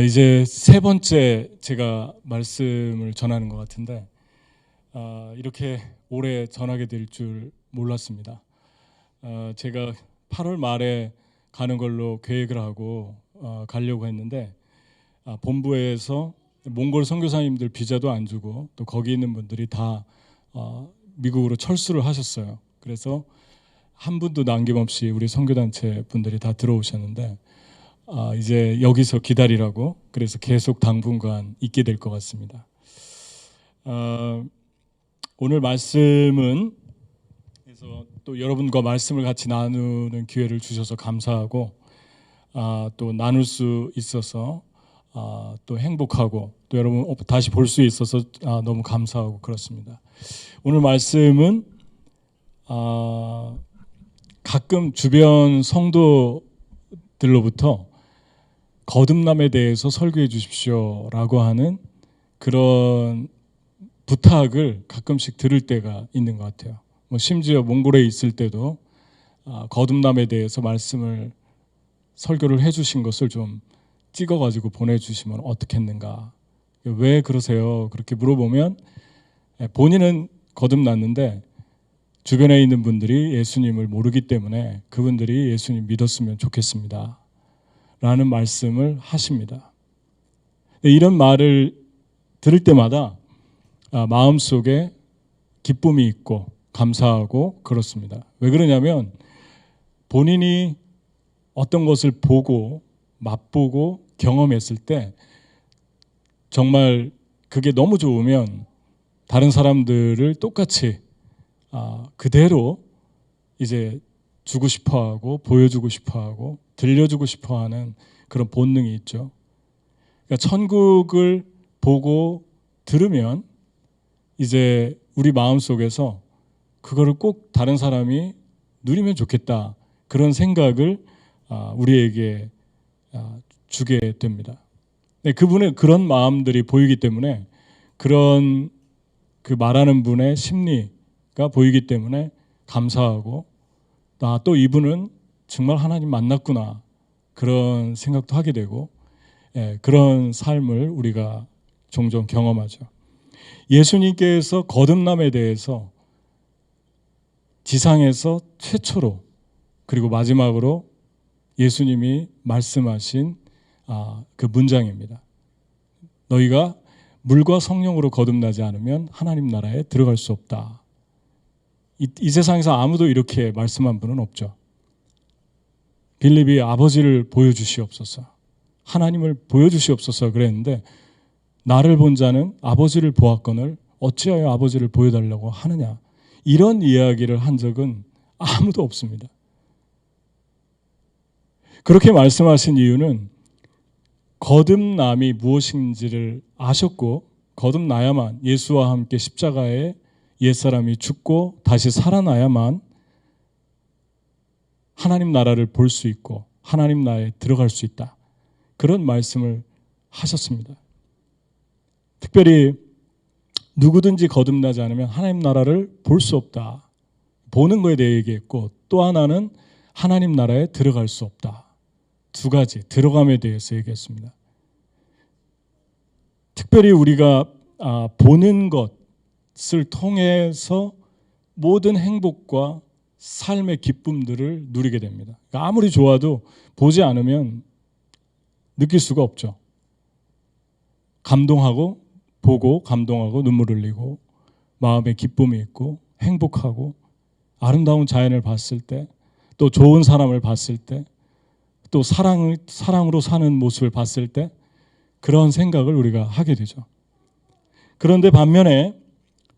이제 세 번째 제가 말씀을 전하는 것 같은데, 이렇게 오래 전하게 될 줄 몰랐습니다. 제가 8월 말에 가는 걸로 계획을 하고 가려고 했는데, 본부에서 몽골 선교사님들 비자도 안 주고 또 거기 있는 분들이 다 미국으로 철수를 하셨어요. 그래서 한 분도 남김없이 우리 선교단체 분들이 다 들어오셨는데, 이제 여기서 기다리라고, 그래서 계속 당분간 있게 될 것 같습니다. 오늘 말씀은, 그래서 또 여러분과 말씀을 같이 나누는 기회를 주셔서 감사하고, 또 나눌 수 있어서 또 행복하고, 또 여러분 다시 볼 수 있어서 너무 감사하고 그렇습니다. 오늘 말씀은 가끔 주변 성도들로부터 거듭남에 대해서 설교해 주십시오라고 하는 그런 부탁을 가끔씩 들을 때가 있는 것 같아요. 심지어 몽골에 있을 때도 거듭남에 대해서 설교를 해주신 것을 좀 찍어가지고 보내주시면 어떻겠는가. 왜 그러세요? 그렇게 물어보면 본인은 거듭났는데 주변에 있는 분들이 예수님을 모르기 때문에 그분들이 예수님 믿었으면 좋겠습니다 라는 말씀을 하십니다. 이런 말을 들을 때마다 마음속에 기쁨이 있고 감사하고 그렇습니다. 왜 그러냐면 본인이 어떤 것을 보고 맛보고 경험했을 때 정말 그게 너무 좋으면 다른 사람들을 똑같이 그대로 이제 주고 싶어하고 보여주고 싶어하고 들려주고 싶어하는 그런 본능이 있죠. 그러니까 천국을 보고 들으면 이제 우리 마음속에서 그거를 꼭 다른 사람이 누리면 좋겠다, 그런 생각을 우리에게 주게 됩니다. 그분의 그런 마음들이 보이기 때문에, 그런 그 말하는 분의 심리가 보이기 때문에 감사하고, 또 이분은 정말 하나님 만났구나, 그런 생각도 하게 되고, 그런 삶을 우리가 종종 경험하죠. 예수님께서 거듭남에 대해서 지상에서 최초로 그리고 마지막으로 예수님이 말씀하신 그 문장입니다. 너희가 물과 성령으로 거듭나지 않으면 하나님 나라에 들어갈 수 없다. 이 세상에서 아무도 이렇게 말씀한 분은 없죠. 빌립이 아버지를 보여주시옵소서, 하나님을 보여주시옵소서 그랬는데, 나를 본 자는 아버지를 보았거늘 어찌하여 아버지를 보여달라고 하느냐, 이런 이야기를 한 적은 아무도 없습니다. 그렇게 말씀하신 이유는 거듭남이 무엇인지를 아셨고, 거듭나야만, 예수와 함께 십자가에 옛사람이 죽고 다시 살아나야만 하나님 나라를 볼 수 있고 하나님 나라에 들어갈 수 있다, 그런 말씀을 하셨습니다. 특별히 누구든지 거듭나지 않으면 하나님 나라를 볼 수 없다, 보는 거에 대해 얘기했고, 또 하나는 하나님 나라에 들어갈 수 없다, 두 가지 들어감에 대해서 얘기했습니다. 특별히 우리가 보는 것을 통해서 모든 행복과 삶의 기쁨들을 누리게 됩니다. 그러니까 아무리 좋아도 보지 않으면 느낄 수가 없죠. 감동하고, 보고 감동하고 눈물 흘리고 마음에 기쁨이 있고 행복하고, 아름다운 자연을 봤을 때, 또 좋은 사람을 봤을 때, 또 사랑으로 사는 모습을 봤을 때 그런 생각을 우리가 하게 되죠. 그런데 반면에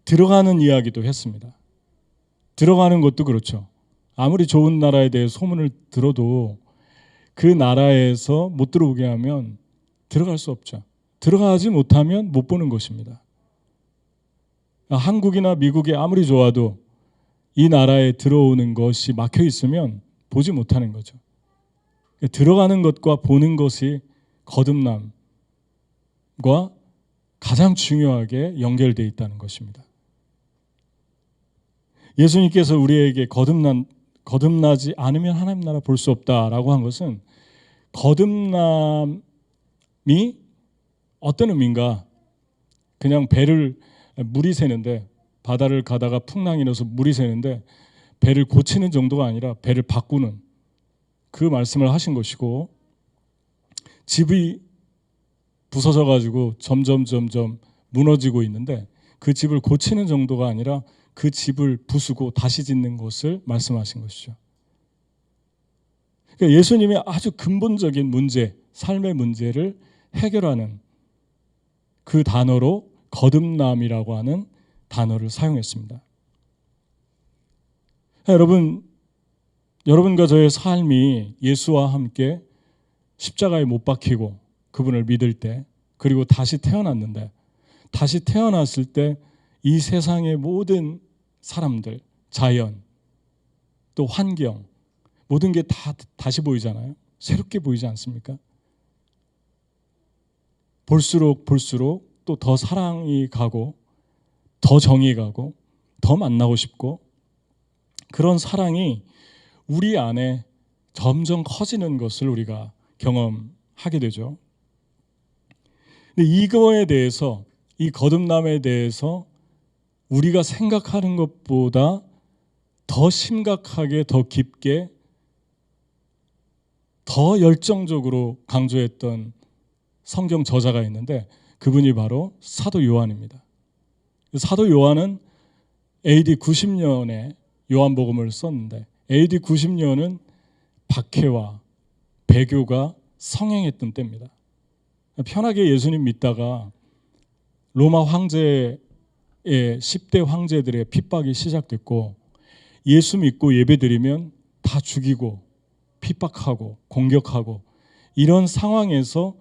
들어가는 이야기도 했습니다. 들어가는 것도 그렇죠. 아무리 좋은 나라에 대해 소문을 들어도 그 나라에서 못 들어오게 하면 들어갈 수 없죠. 들어가지 못하면 못 보는 것입니다. 한국이나 미국이 아무리 좋아도 이 나라에 들어오는 것이 막혀 있으면 보지 못하는 거죠. 들어가는 것과 보는 것이 거듭남과 가장 중요하게 연결되어 있다는 것입니다. 예수님께서 우리에게 거듭나지 않으면 하나님 나라 볼 수 없다라고 한 것은, 거듭남을 어떤 의미인가? 그냥 배를 물이 새는데 바다를 가다가 풍랑이 나서 물이 새는데 배를 고치는 정도가 아니라 배를 바꾸는 그 말씀을 하신 것이고, 집이 부서져 가지고 점점 무너지고 있는데 그 집을 고치는 정도가 아니라 그 집을 부수고 다시 짓는 것을 말씀하신 것이죠. 그러니까 예수님이 아주 근본적인 문제, 삶의 문제를 해결하는 그 단어로 거듭남이라고 하는 단어를 사용했습니다. 여러분과 저의 삶이 예수와 함께 십자가에 못 박히고 그분을 믿을 때, 그리고 다시 태어났는데, 다시 태어났을 때 이 세상의 모든 사람들, 자연, 또 환경, 모든 게 다 다시 보이잖아요. 새롭게 보이지 않습니까? 볼수록 또 더 사랑이 가고, 더 정이 가고, 더 만나고 싶고, 그런 사랑이 우리 안에 점점 커지는 것을 우리가 경험하게 되죠. 근데 이거에 대해서, 이 거듭남에 대해서 우리가 생각하는 것보다 더 심각하게, 더 깊게, 더 열정적으로 강조했던 성경 저자가 있는데 그분이 바로 사도 요한입니다. 사도 요한은 AD 90년에 요한복음을 썼는데, AD 90년은 박해와 배교가 성행했던 때입니다. 편하게 예수님 믿다가 로마 황제의 10대 황제들의 핍박이 시작됐고, 예수 믿고 예배드리면 다 죽이고 핍박하고 공격하고, 이런 상황에서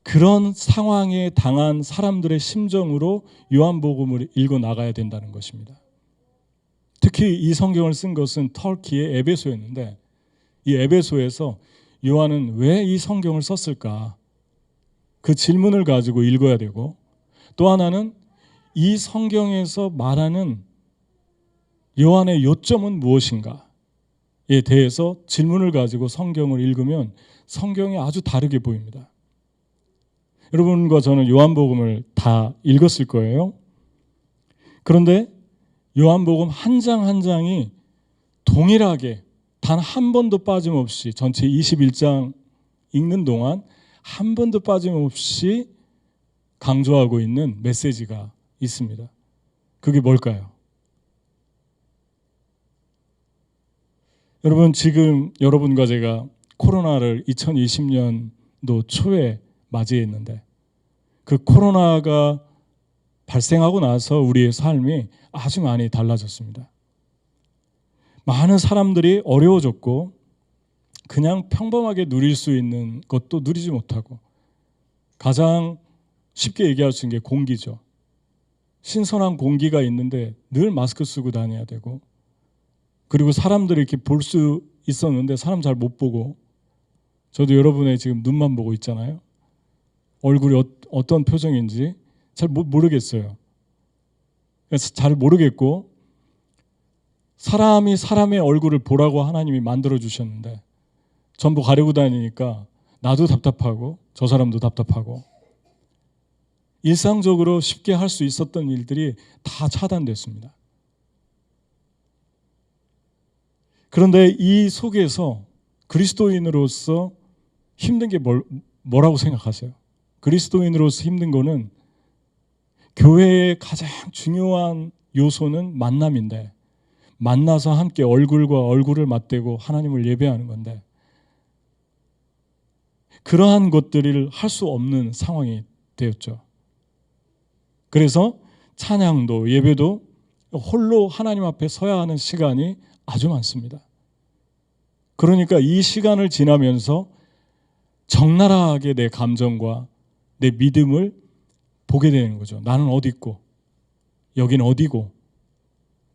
그런 상황에 당한 사람들의 심정으로 요한복음을 읽어 나가야 된다는 것입니다. 특히 이 성경을 쓴 것은 터키의 에베소였는데, 이 에베소에서 요한은 왜 이 성경을 썼을까? 그 질문을 가지고 읽어야 되고, 또 하나는 이 성경에서 말하는 요한의 요점은 무엇인가에 대해서 질문을 가지고 성경을 읽으면 성경이 아주 다르게 보입니다. 여러분과 저는 요한복음을 다 읽었을 거예요. 그런데 요한복음 한 장 한 장이 동일하게 단 한 번도 빠짐없이, 전체 21장 읽는 동안 한 번도 빠짐없이 강조하고 있는 메시지가 있습니다. 그게 뭘까요? 여러분, 지금 여러분과 제가 코로나를 2020년도 초에 맞이했는데, 그 코로나가 발생하고 나서 우리의 삶이 아주 많이 달라졌습니다. 많은 사람들이 어려워졌고, 그냥 평범하게 누릴 수 있는 것도 누리지 못하고, 가장 쉽게 얘기할 수 있는 게 공기죠. 신선한 공기가 있는데 늘 마스크 쓰고 다녀야 되고, 그리고 사람들이 이렇게 볼 수 있었는데 사람 잘 못 보고, 저도 여러분의 지금 눈만 보고 있잖아요. 얼굴이 어떤 표정인지 잘 모르겠어요. 그래서 잘 모르겠고, 사람이 사람의 얼굴을 보라고 하나님이 만들어 주셨는데 전부 가리고 다니니까 나도 답답하고 저 사람도 답답하고, 일상적으로 쉽게 할 수 있었던 일들이 다 차단됐습니다. 그런데 이 속에서 그리스도인으로서 힘든 게 뭐라고 생각하세요? 그리스도인으로서 힘든 거는, 교회의 가장 중요한 요소는 만남인데, 만나서 함께 얼굴과 얼굴을 맞대고 하나님을 예배하는 건데, 그러한 것들을 할 수 없는 상황이 되었죠. 그래서 찬양도 예배도 홀로 하나님 앞에 서야 하는 시간이 아주 많습니다. 그러니까 이 시간을 지나면서 적나라하게 내 감정과 내 믿음을 보게 되는 거죠. 나는 어디 있고 여기는 어디고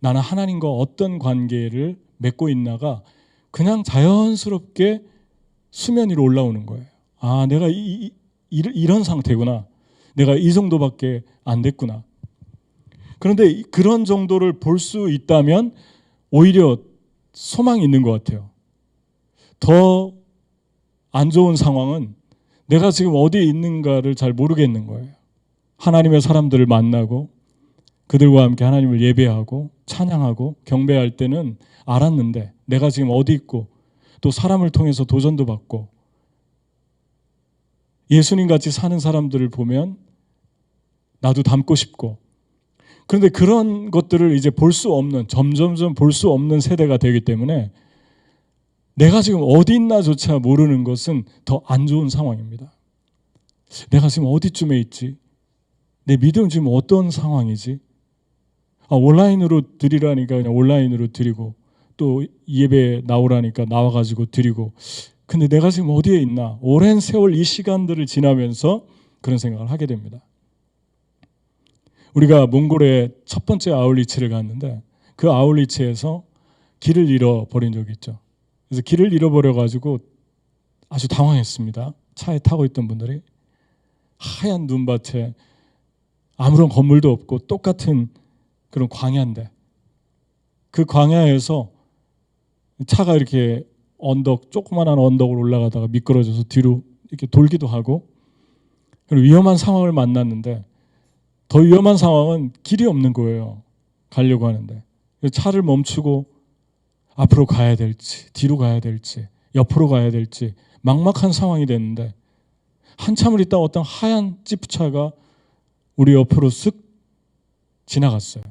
나는 하나님과 어떤 관계를 맺고 있나가 그냥 자연스럽게 수면 위로 올라오는 거예요. 아, 내가 이런 상태구나. 내가 이 정도밖에 안 됐구나. 그런데 그런 정도를 볼 수 있다면 오히려 소망이 있는 것 같아요. 더 안 좋은 상황은 내가 지금 어디에 있는가를 잘 모르겠는 거예요. 하나님의 사람들을 만나고 그들과 함께 하나님을 예배하고 찬양하고 경배할 때는 알았는데 내가 지금 어디 있고 또 사람을 통해서 도전도 받고 예수님 같이 사는 사람들을 보면 나도 닮고 싶고, 그런데 그런 것들을 이제 볼 수 없는, 점점점 볼 수 없는 세대가 되기 때문에 내가 지금 어디 있나조차 모르는 것은 더 안 좋은 상황입니다. 내가 지금 어디쯤에 있지? 내 믿음 지금 어떤 상황이지? 온라인으로 드리라니까 그냥 온라인으로 드리고, 또 예배 나오라니까 나와가지고 드리고, 근데 내가 지금 어디에 있나? 오랜 세월 이 시간들을 지나면서 그런 생각을 하게 됩니다. 우리가 몽골의 첫 번째 아울리치를 갔는데 그 아울리치에서 길을 잃어버린 적이 있죠. 그래서 길을 잃어버려가지고 아주 당황했습니다. 차에 타고 있던 분들이. 하얀 눈밭에 아무런 건물도 없고 똑같은 그런 광야인데, 그 광야에서 차가 이렇게 조그만한 언덕을 올라가다가 미끄러져서 뒤로 이렇게 돌기도 하고, 그리고 위험한 상황을 만났는데 더 위험한 상황은 길이 없는 거예요. 가려고 하는데 차를 멈추고 앞으로 가야 될지 뒤로 가야 될지 옆으로 가야 될지 막막한 상황이 됐는데, 한참을 있다 어떤 하얀 지프차가 우리 옆으로 쓱 지나갔어요.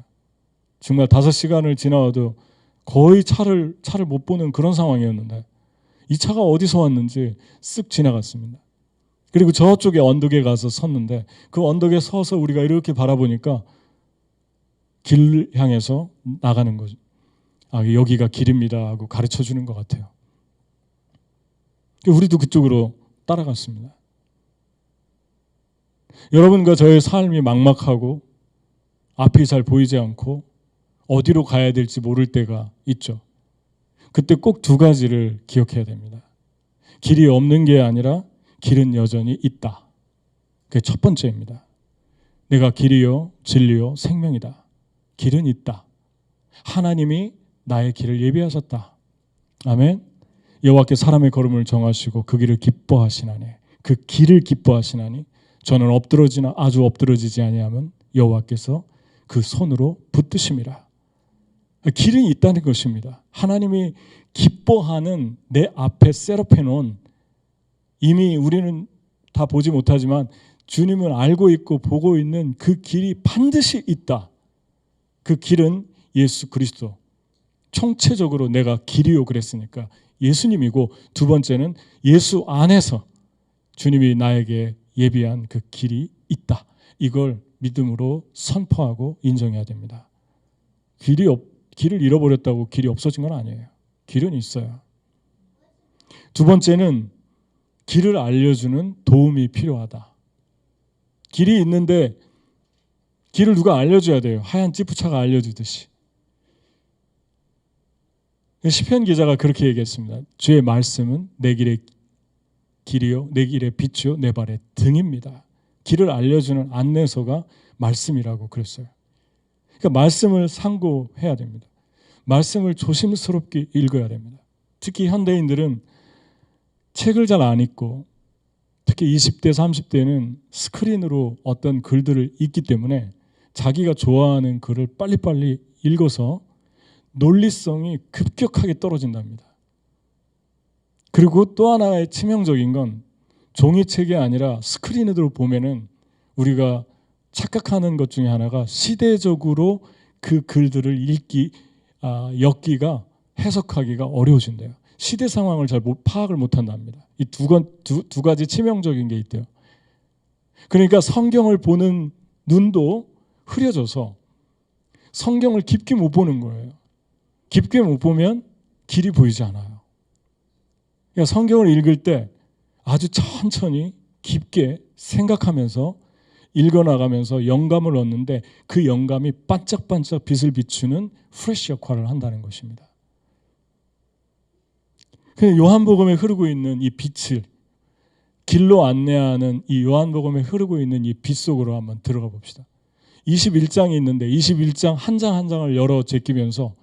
정말 5시간을 지나와도 거의 차를 못 보는 그런 상황이었는데 이 차가 어디서 왔는지 쓱 지나갔습니다. 그리고 저쪽에 언덕에 가서 섰는데 그 언덕에 서서 우리가 이렇게 바라보니까 길 향해서 나가는 거죠. 여기가 길입니다 하고 가르쳐 주는 것 같아요. 우리도 그쪽으로 따라갔습니다. 여러분과 저의 삶이 막막하고 앞이 잘 보이지 않고 어디로 가야 될지 모를 때가 있죠. 그때 꼭 2가지를 기억해야 됩니다. 길이 없는 게 아니라 길은 여전히 있다. 그게 첫 번째입니다. 내가 길이요 진리요 생명이다. 길은 있다. 하나님이 나의 길을 예비하셨다. 아멘. 여호와께 사람의 걸음을 정하시고 그 길을 기뻐하시나니, 그 길을 기뻐하시나니 저는 아주 엎드러지지 아니하면 여호와께서 그 손으로 붙드심이라. 길은 있다는 것입니다. 하나님이 기뻐하는 내 앞에 셋업해 놓은, 이미 우리는 다 보지 못하지만 주님을 알고 있고 보고 있는 그 길이 반드시 있다. 그 길은 예수 그리스도. 총체적으로 내가 길이요 그랬으니까 예수님이고, 2번째는 예수 안에서 주님이 나에게 예비한 그 길이 있다. 이걸 믿음으로 선포하고 인정해야 됩니다. 길을 잃어버렸다고 길이 없어진 건 아니에요. 길은 있어요. 2번째는 길을 알려주는 도움이 필요하다. 길이 있는데 길을 누가 알려줘야 돼요. 하얀 지프차가 알려주듯이. 시편 기자가 그렇게 얘기했습니다. 주의 말씀은 내 길의 길이요 내 길의 빛이요 내 발의 등입니다. 길을 알려주는 안내서가 말씀이라고 그랬어요. 그러니까 말씀을 상고해야 됩니다. 말씀을 조심스럽게 읽어야 됩니다. 특히 현대인들은 책을 잘 안 읽고, 특히 20대, 30대는 스크린으로 어떤 글들을 읽기 때문에 자기가 좋아하는 글을 빨리빨리 읽어서 논리성이 급격하게 떨어진답니다. 그리고 또 하나의 치명적인 건 종이책이 아니라 스크린으로 보면은 우리가 착각하는 것 중에 하나가 시대적으로 그 글들을 엮기가, 해석하기가 어려워진대요. 시대 상황을 잘 파악을 못한답니다. 이 두 가지 치명적인 게 있대요. 그러니까 성경을 보는 눈도 흐려져서 성경을 깊게 못 보는 거예요. 깊게 못 보면 길이 보이지 않아요. 그러니까 성경을 읽을 때 아주 천천히 깊게 생각하면서 읽어나가면서 영감을 얻는데, 그 영감이 반짝반짝 빛을 비추는 프레시 역할을 한다는 것입니다. 요한복음에 흐르고 있는 이 빛을, 길로 안내하는 이 요한복음에 흐르고 있는 이 빛 속으로 한번 들어가 봅시다. 21장이 있는데 21장 한 장 한 장을 열어 제끼면서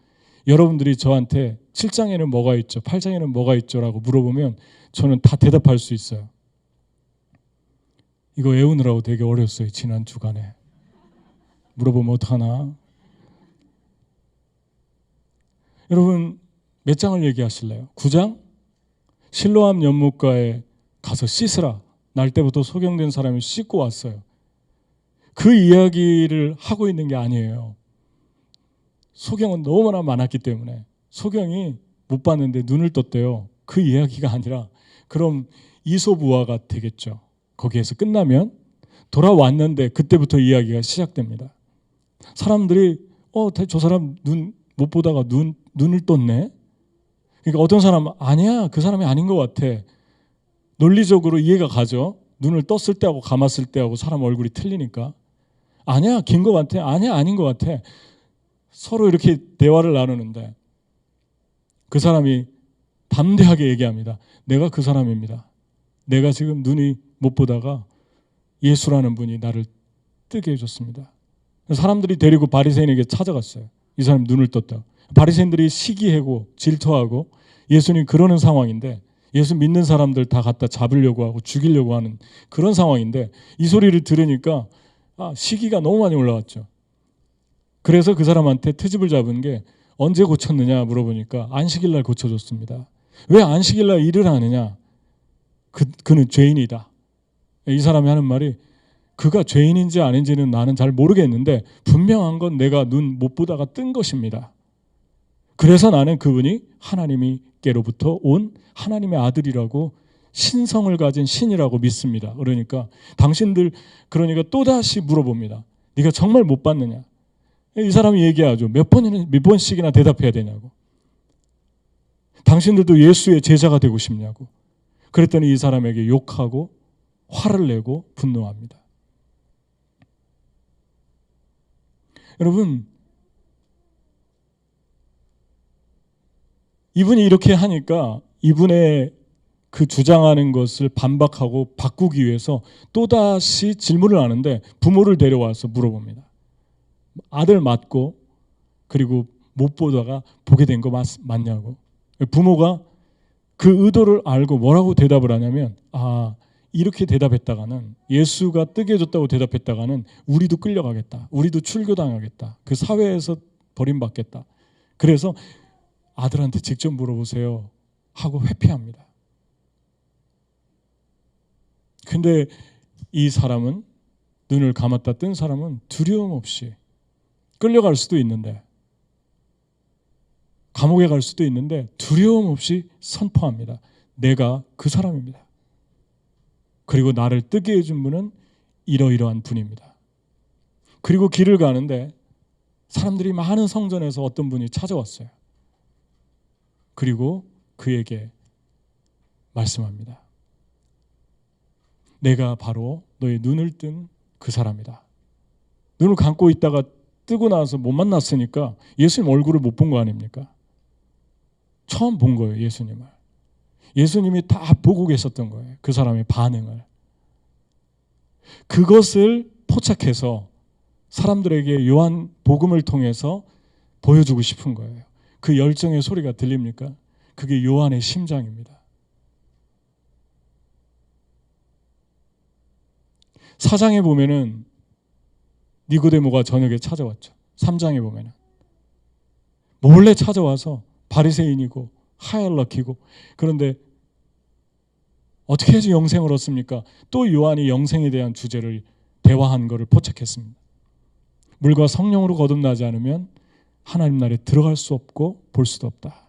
여러분들이 저한테 7장에는 뭐가 있죠? 8장에는 뭐가 있죠? 라고 물어보면 저는 다 대답할 수 있어요. 이거 외우느라고 되게 어려웠어요. 지난 주간에. 물어보면 어떡하나. 여러분 몇 장을 얘기하실래요? 9장? 실로암 연못가에 가서 씻으라. 날 때부터 소경된 사람이 씻고 왔어요. 그 이야기를 하고 있는 게 아니에요. 소경은 너무나 많았기 때문에 소경이 못 봤는데 눈을 떴대요. 그 이야기가 아니라 그럼 이솝우화가 되겠죠. 거기에서 끝나면 돌아왔는데 그때부터 이야기가 시작됩니다. 사람들이 저 사람 눈 못 보다가 눈을 떴네. 그러니까 어떤 사람은 아니야, 그 사람이 아닌 것 같아. 논리적으로 이해가 가죠. 눈을 떴을 때하고 감았을 때하고 사람 얼굴이 틀리니까. 아니야, 긴 것 같아. 아니야, 아닌 것 같아. 서로 이렇게 대화를 나누는데 그 사람이 담대하게 얘기합니다. 내가 그 사람입니다. 내가 지금 눈이 못 보다가 예수라는 분이 나를 뜨게 해줬습니다. 사람들이 데리고 바리새인에게 찾아갔어요. 이 사람 눈을 떴다. 바리새인들이 시기하고 질투하고 예수님 그러는 상황인데 예수 믿는 사람들 다 갖다 잡으려고 하고 죽이려고 하는 그런 상황인데 이 소리를 들으니까 시기가 너무 많이 올라왔죠. 그래서 그 사람한테 트집을 잡은 게 언제 고쳤느냐 물어보니까 안식일 날 고쳐줬습니다. 왜 안식일 날 일을 하느냐? 그는 죄인이다. 이 사람이 하는 말이 그가 죄인인지 아닌지는 나는 잘 모르겠는데 분명한 건 내가 눈 못 보다가 뜬 것입니다. 그래서 나는 그분이 하나님께로부터 온 하나님의 아들이라고 신성을 가진 신이라고 믿습니다. 그러니까 그러니까 또다시 물어봅니다. 네가 정말 못 봤느냐? 이 사람이 얘기하죠. 몇 번씩이나 대답해야 되냐고. 당신들도 예수의 제자가 되고 싶냐고. 그랬더니 이 사람에게 욕하고 화를 내고 분노합니다. 여러분, 이분이 이렇게 하니까 이분의 그 주장하는 것을 반박하고 바꾸기 위해서 또다시 질문을 하는데 부모를 데려와서 물어봅니다. 아들 맞고 그리고 못 보다가 보게 된 거 맞냐고. 부모가 그 의도를 알고 뭐라고 대답을 하냐면 이렇게 대답했다가는 예수가 뜨게 해줬다고 대답했다가는 우리도 끌려가겠다. 우리도 출교당하겠다. 그 사회에서 버림받겠다. 그래서 아들한테 직접 물어보세요 하고 회피합니다. 근데 이 사람은 눈을 감았다 뜬 사람은 두려움 없이 끌려갈 수도 있는데 감옥에 갈 수도 있는데 두려움 없이 선포합니다. 내가 그 사람입니다. 그리고 나를 뜨게 해준 분은 이러이러한 분입니다. 그리고 길을 가는데 사람들이 많은 성전에서 어떤 분이 찾아왔어요. 그리고 그에게 말씀합니다. 내가 바로 너의 눈을 뜬 그 사람이다. 눈을 감고 있다가 뜨고 나서 못 만났으니까 예수님 얼굴을 못 본 거 아닙니까? 처음 본 거예요, 예수님을. 예수님이 다 보고 계셨던 거예요. 그 사람의 반응을. 그것을 포착해서 사람들에게 요한 복음을 통해서 보여주고 싶은 거예요. 그 열정의 소리가 들립니까? 그게 요한의 심장입니다. 4장에 보면은 니고데모가 저녁에 찾아왔죠. 3장에 보면은 몰래 찾아와서 바리새인이고 하얄락이고 그런데 어떻게 해서 영생을 얻습니까? 또 요한이 영생에 대한 주제를 대화한 것을 포착했습니다. 물과 성령으로 거듭나지 않으면 하나님 나라에 들어갈 수 없고 볼 수도 없다.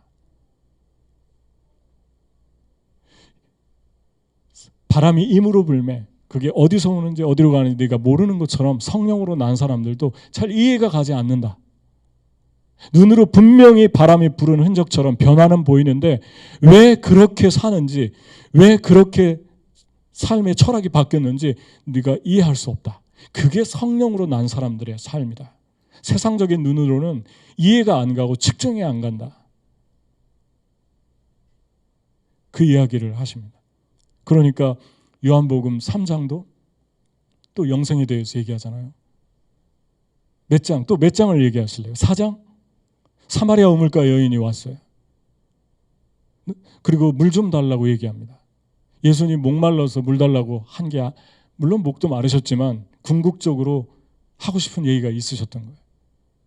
바람이 임으로 불매 그게 어디서 오는지 어디로 가는지 네가 모르는 것처럼 성령으로 난 사람들도 잘 이해가 가지 않는다. 눈으로 분명히 바람이 부는 흔적처럼 변화는 보이는데 왜 그렇게 사는지 왜 그렇게 삶의 철학이 바뀌었는지 네가 이해할 수 없다. 그게 성령으로 난 사람들의 삶이다. 세상적인 눈으로는 이해가 안 가고 측정이 안 간다. 그 이야기를 하십니다. 그러니까 요한복음 3장도 또 영생에 대해서 얘기하잖아요. 몇 장? 또 몇 장을 얘기하실래요? 4장? 사마리아 우물가 여인이 왔어요. 그리고 물 좀 달라고 얘기합니다. 예수님 목말라서 물 달라고 한 게 물론 목도 마르셨지만 궁극적으로 하고 싶은 얘기가 있으셨던 거예요.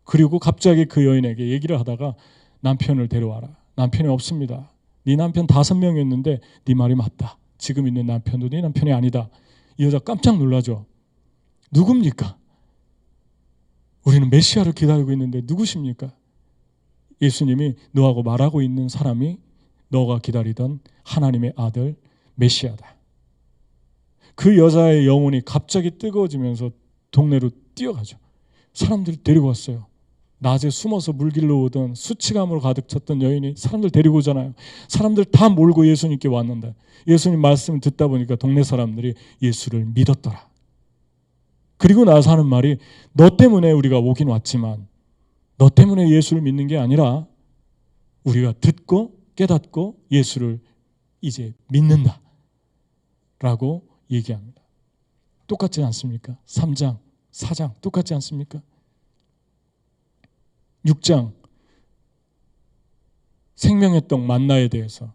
그리고 갑자기 그 여인에게 얘기를 하다가 남편을 데려와라. 남편이 없습니다. 네 남편 5명이었는데 네 말이 맞다. 지금 있는 남편도 네 남편이 아니다. 이 여자 깜짝 놀라죠. 누굽니까? 우리는 메시아를 기다리고 있는데 누구십니까? 예수님이 너하고 말하고 있는 사람이 너가 기다리던 하나님의 아들 메시아다. 그 여자의 영혼이 갑자기 뜨거워지면서 동네로 뛰어가죠. 사람들이 데리고 왔어요. 낮에 숨어서 물길로 오던 수치감으로 가득 찼던 여인이 사람들 데리고 오잖아요. 사람들 다 몰고 예수님께 왔는데 예수님 말씀을 듣다 보니까 동네 사람들이 예수를 믿었더라. 그리고 나서 하는 말이 너 때문에 우리가 오긴 왔지만 너 때문에 예수를 믿는 게 아니라 우리가 듣고 깨닫고 예수를 이제 믿는다 라고 얘기합니다. 똑같지 않습니까? 3장, 4장 똑같지 않습니까? 6장 생명의 떡 만나에 대해서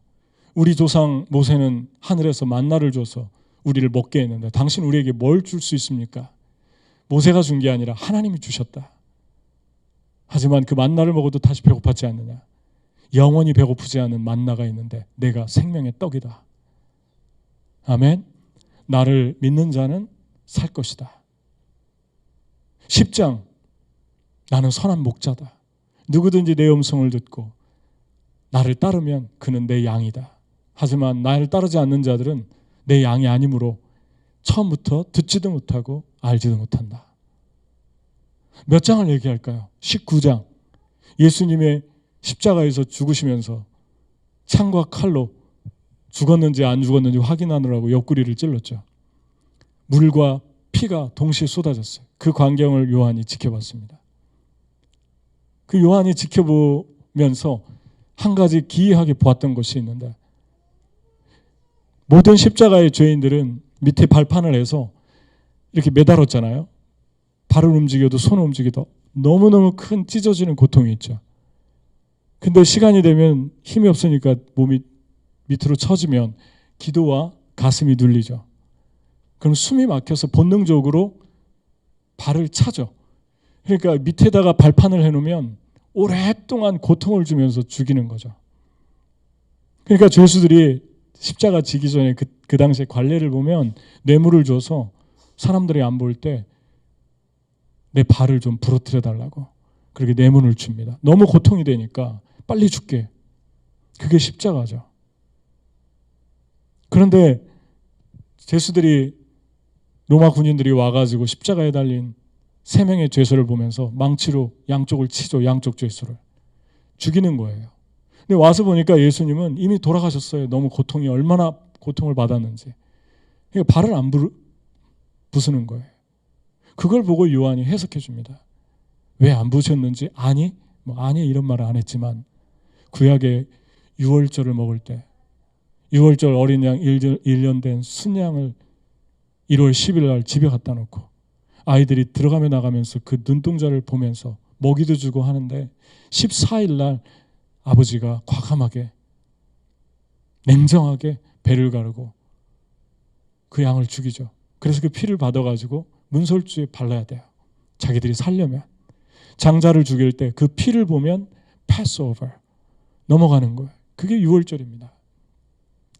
우리 조상 모세는 하늘에서 만나를 줘서 우리를 먹게 했는데 당신 우리에게 뭘 줄 수 있습니까? 모세가 준 게 아니라 하나님이 주셨다. 하지만 그 만나를 먹어도 다시 배고팠지 않느냐? 영원히 배고프지 않은 만나가 있는데 내가 생명의 떡이다. 아멘. 나를 믿는 자는 살 것이다. 10장 나는 선한 목자다. 누구든지 내 음성을 듣고 나를 따르면 그는 내 양이다. 하지만 나를 따르지 않는 자들은 내 양이 아니므로 처음부터 듣지도 못하고 알지도 못한다. 몇 장을 얘기할까요? 19장 예수님의 십자가에서 죽으시면서 창과 칼로 죽었는지 안 죽었는지 확인하느라고 옆구리를 찔렀죠. 물과 피가 동시에 쏟아졌어요. 그 광경을 요한이 지켜봤습니다. 그 요한이 지켜보면서 한 가지 기이하게 보았던 것이 있는데 모든 십자가의 죄인들은 밑에 발판을 해서 이렇게 매달았잖아요. 발을 움직여도 손을 움직여도 너무너무 큰 찢어지는 고통이 있죠. 근데 시간이 되면 힘이 없으니까 몸이 밑으로 처지면 기도와 가슴이 눌리죠. 그럼 숨이 막혀서 본능적으로 발을 차죠. 그러니까 밑에다가 발판을 해놓으면 오랫동안 고통을 주면서 죽이는 거죠. 그러니까 죄수들이 십자가 지기 전에 그 당시에 관례를 보면 뇌물을 줘서 사람들이 안 볼 때 내 발을 좀 부러뜨려 달라고 그렇게 뇌물을 줍니다. 너무 고통이 되니까 빨리 죽게. 그게 십자가죠. 그런데 죄수들이 로마 군인들이 와가지고 십자가에 달린 3명의 죄수를 보면서 망치로 양쪽을 치죠. 양쪽 죄수를. 죽이는 거예요. 근데 와서 보니까 예수님은 이미 돌아가셨어요. 너무 고통이 얼마나 고통을 받았는지. 그러니까 발을 안 부수는 거예요. 그걸 보고 요한이 해석해 줍니다. 왜 안 부으셨는지 아니 이런 말을 안 했지만 구약의 유월절을 먹을 때 유월절 어린 양 1년 된 순양을 1월 10일 날 집에 갖다 놓고 아이들이 들어가며 나가면서 그 눈동자를 보면서 먹이도 주고 하는데 14일 날 아버지가 과감하게 냉정하게 배를 가르고 그 양을 죽이죠. 그래서 그 피를 받아가지고 문설주에 발라야 돼요. 자기들이 살려면. 장자를 죽일 때 그 피를 보면 패스오버 넘어가는 거예요. 그게 유월절입니다.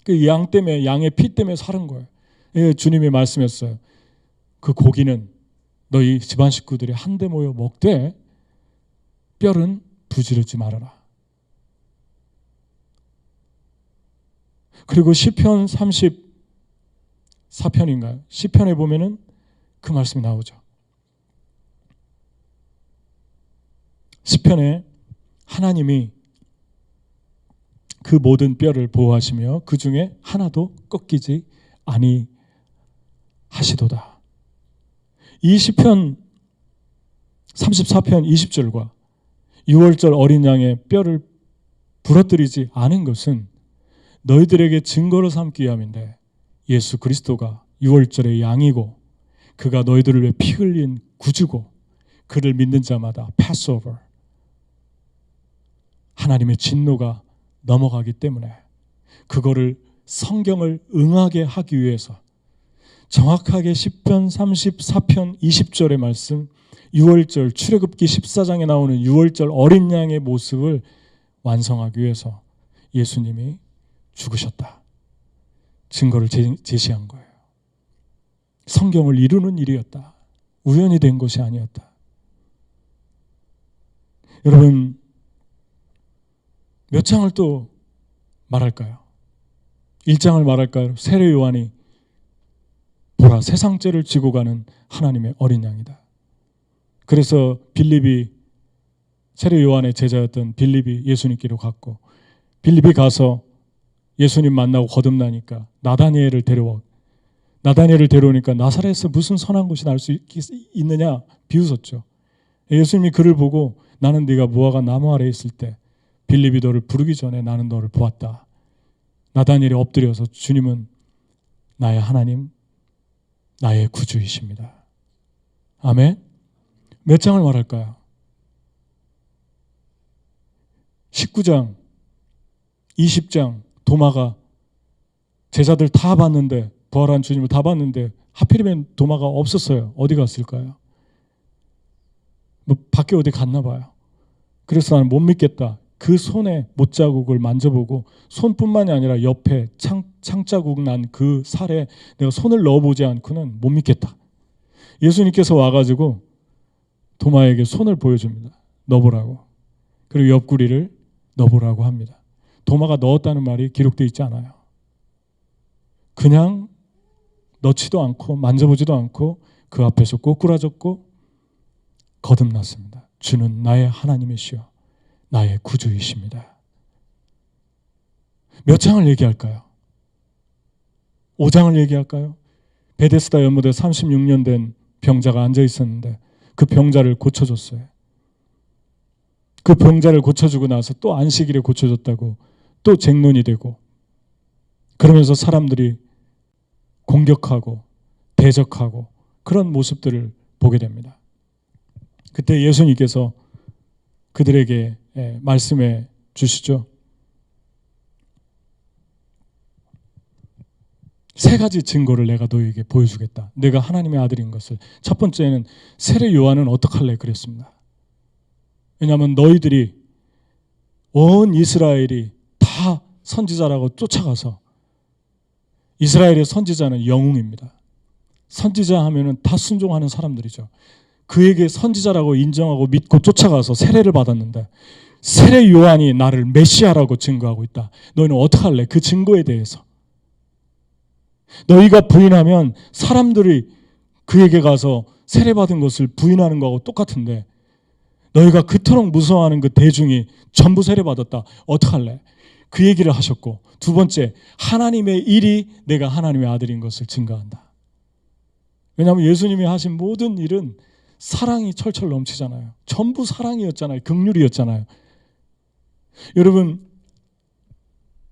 그 양 때문에 양의 피 때문에 사는 거예요. 예, 주님이 말씀했어요. 그 고기는 너희 집안 식구들이 한데 모여 먹되 뼈는 부지르지 말아라. 그리고 시편 34편인가요? 시편에 보면은 그 말씀이 나오죠. 시편에 하나님이 그 모든 뼈를 보호하시며 그 중에 하나도 꺾이지 아니하시도다. 이 시편 34편 20절과 6월절 어린 양의 뼈를 부러뜨리지 않은 것은 너희들에게 증거로 삼기 위함인데 예수 그리스도가 6월절의 양이고 그가 너희들을 위해 피 흘린 구주고 그를 믿는 자마다 패스오버 하나님의 진노가 넘어가기 때문에 그거를 성경을 응하게 하기 위해서 정확하게 시편 34편 20절의 말씀, 6월절 출애굽기 14장에 나오는 6월절 어린 양의 모습을 완성하기 위해서 예수님이 죽으셨다. 증거를 제시한 거예요. 성경을 이루는 일이었다. 우연히 된 것이 아니었다. 여러분, 몇 장을 또 말할까요? 1장을 말할까요? 세례 요한이 보라, 세상 죄를 지고 가는 하나님의 어린 양이다. 그래서 빌립이, 세례 요한의 제자였던 빌립이 예수님께로 갔고, 빌립이 가서 예수님 만나고 거듭나니까 나다니엘을 데려오니까 나사렛에서 무슨 선한 것이 날 수 있느냐 비웃었죠. 예수님이 그를 보고 나는 네가 무화과 나무 아래에 있을 때 빌립이 너를 부르기 전에 나는 너를 보았다. 나다니엘이 엎드려서 주님은 나의 하나님, 나의 구주이십니다. 아멘. 몇 장을 말할까요? 19장, 20장 도마가 제자들 다 봤는데, 부활한 주님을 다 봤는데 하필이면 도마가 없었어요. 어디 갔을까요? 뭐 밖에 어디 갔나 봐요. 그래서 나는 못 믿겠다. 그 손에 못자국을 만져보고, 손뿐만이 아니라 옆에 창자국 난 그 살에 내가 손을 넣어보지 않고는 못 믿겠다. 예수님께서 와가지고 도마에게 손을 보여줍니다. 넣어보라고. 그리고 옆구리를 넣어보라고 합니다. 도마가 넣었다는 말이 기록되어 있지 않아요. 그냥 넣지도 않고 만져보지도 않고 그 앞에서 꼬꾸라졌고 거듭났습니다. 주는 나의 하나님이시여 나의 구주이십니다. 몇 장을 얘기할까요? 5장을 얘기할까요? 베데스다 연못에 36년 된 병자가 앉아 있었는데 그 병자를 고쳐줬어요. 그 병자를 고쳐주고 나서 또 안식일에 고쳐줬다고 또 쟁론이 되고, 그러면서 사람들이 공격하고 대적하고 그런 모습들을 보게 됩니다. 그때 예수님께서 그들에게 말씀해 주시죠. 세 가지 증거를 내가 너에게 보여주겠다. 내가 하나님의 아들인 것을. 첫 번째는 세례 요한은 어떡할래 그랬습니다. 왜냐하면 너희들이 온 이스라엘이 다 선지자라고 쫓아가서, 이스라엘의 선지자는 영웅입니다. 선지자 하면은 다 순종하는 사람들이죠. 그에게 선지자라고 인정하고 믿고 쫓아가서 세례를 받았는데 세례 요한이 나를 메시아라고 증거하고 있다. 너희는 어떡할래? 그 증거에 대해서. 너희가 부인하면 사람들이 그에게 가서 세례받은 것을 부인하는 거하고 똑같은데, 너희가 그토록 무서워하는 그 대중이 전부 세례받았다. 어떡할래? 그 얘기를 하셨고, 두 번째, 하나님의 일이 내가 하나님의 아들인 것을 증거한다. 왜냐하면 예수님이 하신 모든 일은 사랑이 철철 넘치잖아요. 전부 사랑이었잖아요. 긍휼이었잖아요.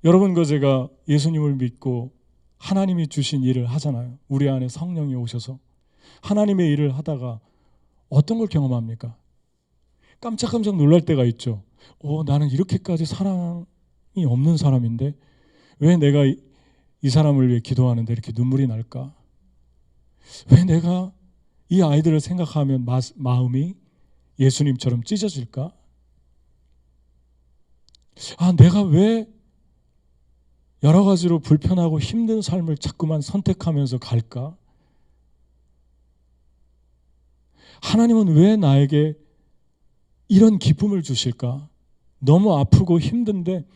여러분과 제가 예수님을 믿고 하나님이 주신 일을 하잖아요. 우리 안에 성령이 오셔서 하나님의 일을 하다가 어떤 걸 경험합니까? 깜짝깜짝 놀랄 때가 있죠. 나는 이렇게까지 사랑이 없는 사람인데 왜 내가 이 사람을 위해 기도하는데 이렇게 눈물이 날까? 왜 내가 이 아이들을 생각하면 마음이 예수님처럼 찢어질까? 내가 왜 여러 가지로 불편하고 힘든 삶을 자꾸만 선택하면서 갈까? 하나님은 왜 나에게 이런 기쁨을 주실까? 너무 아프고 힘든데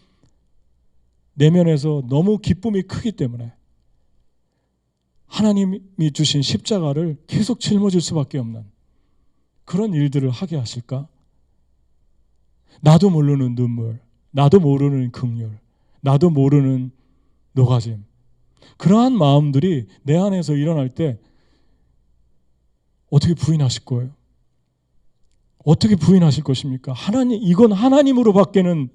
내면에서 너무 기쁨이 크기 때문에 하나님이 주신 십자가를 계속 짊어질 수밖에 없는 그런 일들을 하게 하실까? 나도 모르는 눈물, 나도 모르는 긍휼, 나도 모르는 노가짐, 그러한 마음들이 내 안에서 일어날 때 어떻게 부인하실 거예요? 어떻게 부인하실 것입니까? 이건 하나님으로 밖에는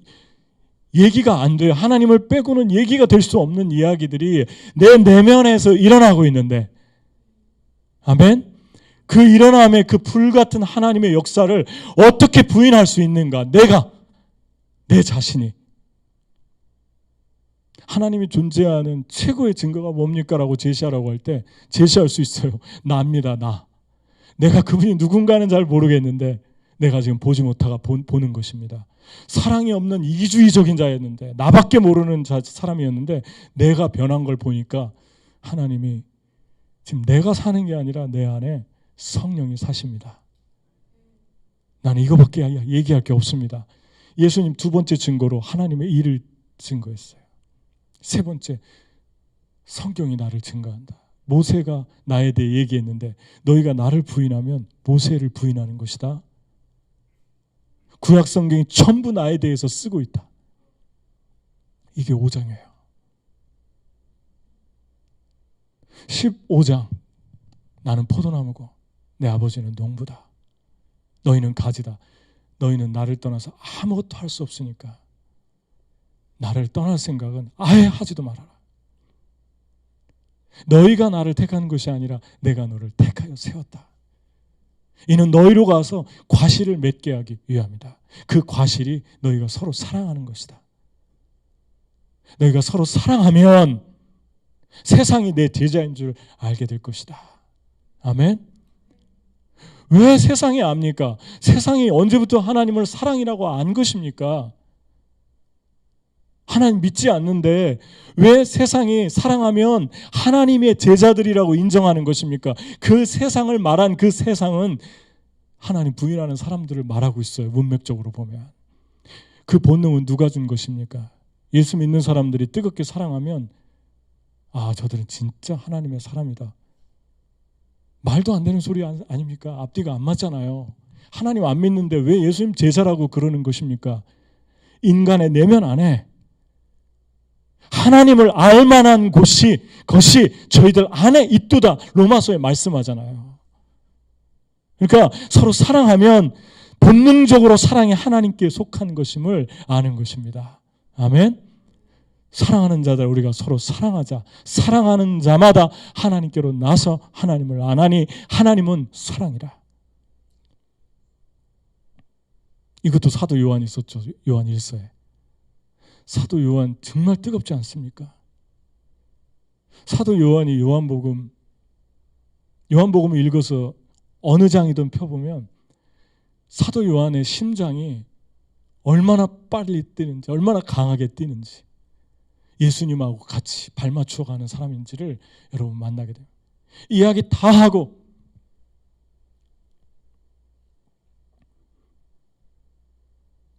얘기가 안 돼요. 하나님을 빼고는 얘기가 될 수 없는 이야기들이 내 내면에서 일어나고 있는데, 아멘? 그 일어남의 그 불같은 하나님의 역사를 어떻게 부인할 수 있는가? 내 자신이. 하나님이 존재하는 최고의 증거가 뭡니까? 라고 제시하라고 할 때 제시할 수 있어요. 나입니다. 나. 내가 그분이 누군가는 잘 모르겠는데 내가 지금 보지 못하고 보는 것입니다. 사랑이 없는 이기주의적인 자였는데, 나밖에 모르는 사람이었는데 내가 변한 걸 보니까 하나님이 지금 내가 사는 게 아니라 내 안에 성령이 사십니다. 나는 이거밖에 얘기할 게 없습니다. 예수님 두 번째 증거로 하나님의 일을 증거했어요. 세 번째, 성경이 나를 증거한다. 모세가 나에 대해 얘기했는데 너희가 나를 부인하면 모세를 부인하는 것이다. 구약 성경이 전부 나에 대해서 쓰고 있다. 이게 5장이에요. 15장, 나는 포도나무고 내 아버지는 농부다. 너희는 가지다. 너희는 나를 떠나서 아무것도 할 수 없으니까 나를 떠날 생각은 아예 하지도 말아라. 너희가 나를 택한 것이 아니라 내가 너를 택하여 세웠다. 이는 너희로 가서 과실을 맺게 하기 위함이다. 그 과실이 너희가 서로 사랑하는 것이다. 너희가 서로 사랑하면 세상이 내 제자인 줄 알게 될 것이다. 아멘. 왜 세상이 압니까? 세상이 언제부터 하나님을 사랑이라고 안 것입니까? 하나님 믿지 않는데 왜 세상이 사랑하면 하나님의 제자들이라고 인정하는 것입니까? 그 세상을 말한 그 세상은 하나님 부인하는 사람들을 말하고 있어요. 문맥적으로 보면. 그 본능은 누가 준 것입니까? 예수 믿는 사람들이 뜨겁게 사랑하면 저들은 진짜 하나님의 사람이다. 말도 안 되는 소리 아닙니까? 앞뒤가 안 맞잖아요. 하나님 안 믿는데 왜 예수님 제자라고 그러는 것입니까? 인간의 내면 안에 하나님을 알만한 것이 저희들 안에 있도다. 로마서에 말씀하잖아요. 그러니까 서로 사랑하면 본능적으로 사랑이 하나님께 속한 것임을 아는 것입니다. 아멘. 사랑하는 자들 우리가 서로 사랑하자. 사랑하는 자마다 하나님께로 나서 하나님을 안하니 하나님은 사랑이라. 이것도 사도 요한이 썼죠. 요한 1서에. 사도 요한 정말 뜨겁지 않습니까? 사도 요한이 요한복음을 읽어서 어느 장이든 펴보면 사도 요한의 심장이 얼마나 빨리 뛰는지, 얼마나 강하게 뛰는지, 예수님하고 같이 발맞춰 가는 사람인지를 여러분 만나게 돼요. 이야기 다 하고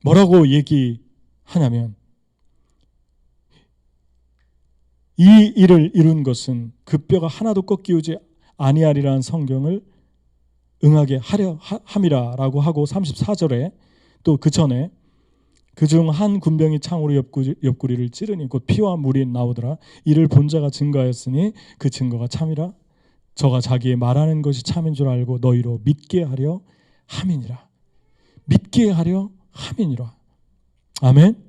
뭐라고 얘기하냐면 이 일을 이룬 것은 그 뼈가 하나도 꺾이우지 아니하리라는 성경을 응하게 하려 함이라라고 하고 34절에 또 그 전에 그중 한 군병이 창으로 옆구리를 찌르니 곧 피와 물이 나오더라. 이를 본 자가 증거하였으니 그 증거가 참이라. 저가 자기의 말하는 것이 참인 줄 알고 너희로 믿게 하려 함이니라. 믿게 하려 함이니라. 아멘.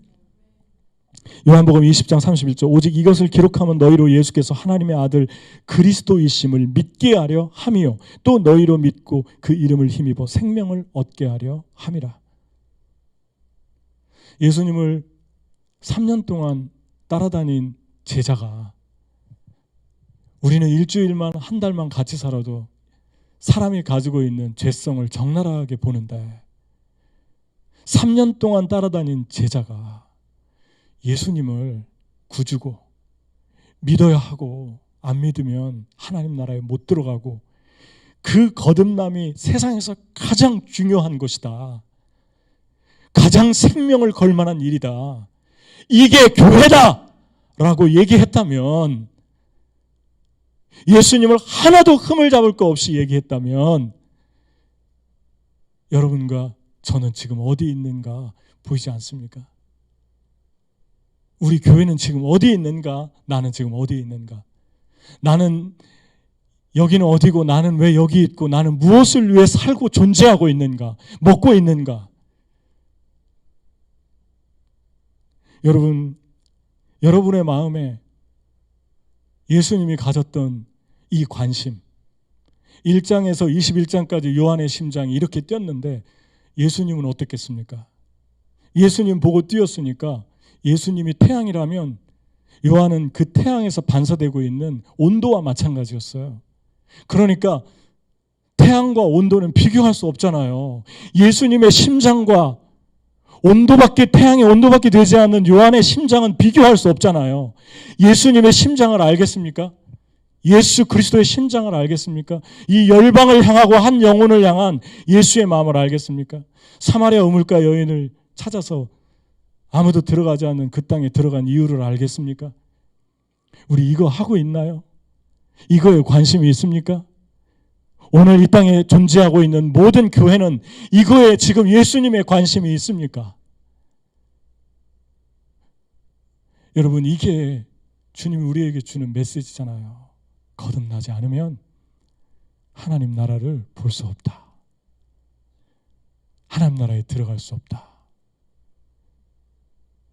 요한복음 20장 31절 오직 이것을 기록하면 너희로 예수께서 하나님의 아들 그리스도이심을 믿게 하려 함이요 또 너희로 믿고 그 이름을 힘입어 생명을 얻게 하려 함이라. 예수님을 3년 동안 따라다닌 제자가 우리는 일주일만 한 달만 같이 살아도 사람이 가지고 있는 죄성을 적나라하게 보는데 3년 동안 따라다닌 제자가 예수님을 구주고 믿어야 하고 안 믿으면 하나님 나라에 못 들어가고 그 거듭남이 세상에서 가장 중요한 것이다. 가장 생명을 걸 만한 일이다. 이게 교회다! 라고 얘기했다면 예수님을 하나도 흠을 잡을 거 없이 얘기했다면 여러분과 저는 지금 어디 있는가 보이지 않습니까? 우리 교회는 지금 어디 있는가? 나는 지금 어디 있는가? 나는 여기는 어디고 나는 왜 여기 있고 나는 무엇을 위해 살고 존재하고 있는가? 먹고 있는가? 여러분의 마음에 예수님이 가졌던 이 관심 1장에서 21장까지 요한의 심장이 이렇게 뛰었는데 예수님은 어떻겠습니까? 예수님 보고 뛰었으니까 예수님이 태양이라면 요한은 그 태양에서 반사되고 있는 온도와 마찬가지였어요. 그러니까 태양과 온도는 비교할 수 없잖아요. 예수님의 심장과 태양의 온도밖에 되지 않는 요한의 심장은 비교할 수 없잖아요. 예수님의 심장을 알겠습니까? 예수 그리스도의 심장을 알겠습니까? 이 열방을 향하고 한 영혼을 향한 예수의 마음을 알겠습니까? 사마리아 우물가 여인을 찾아서 아무도 들어가지 않는 그 땅에 들어간 이유를 알겠습니까? 우리 이거 하고 있나요? 이거에 관심이 있습니까? 오늘 이 땅에 존재하고 있는 모든 교회는 이거에 지금 예수님의 관심이 있습니까? 여러분, 이게 주님이 우리에게 주는 메시지잖아요. 거듭나지 않으면 하나님 나라를 볼 수 없다. 하나님 나라에 들어갈 수 없다.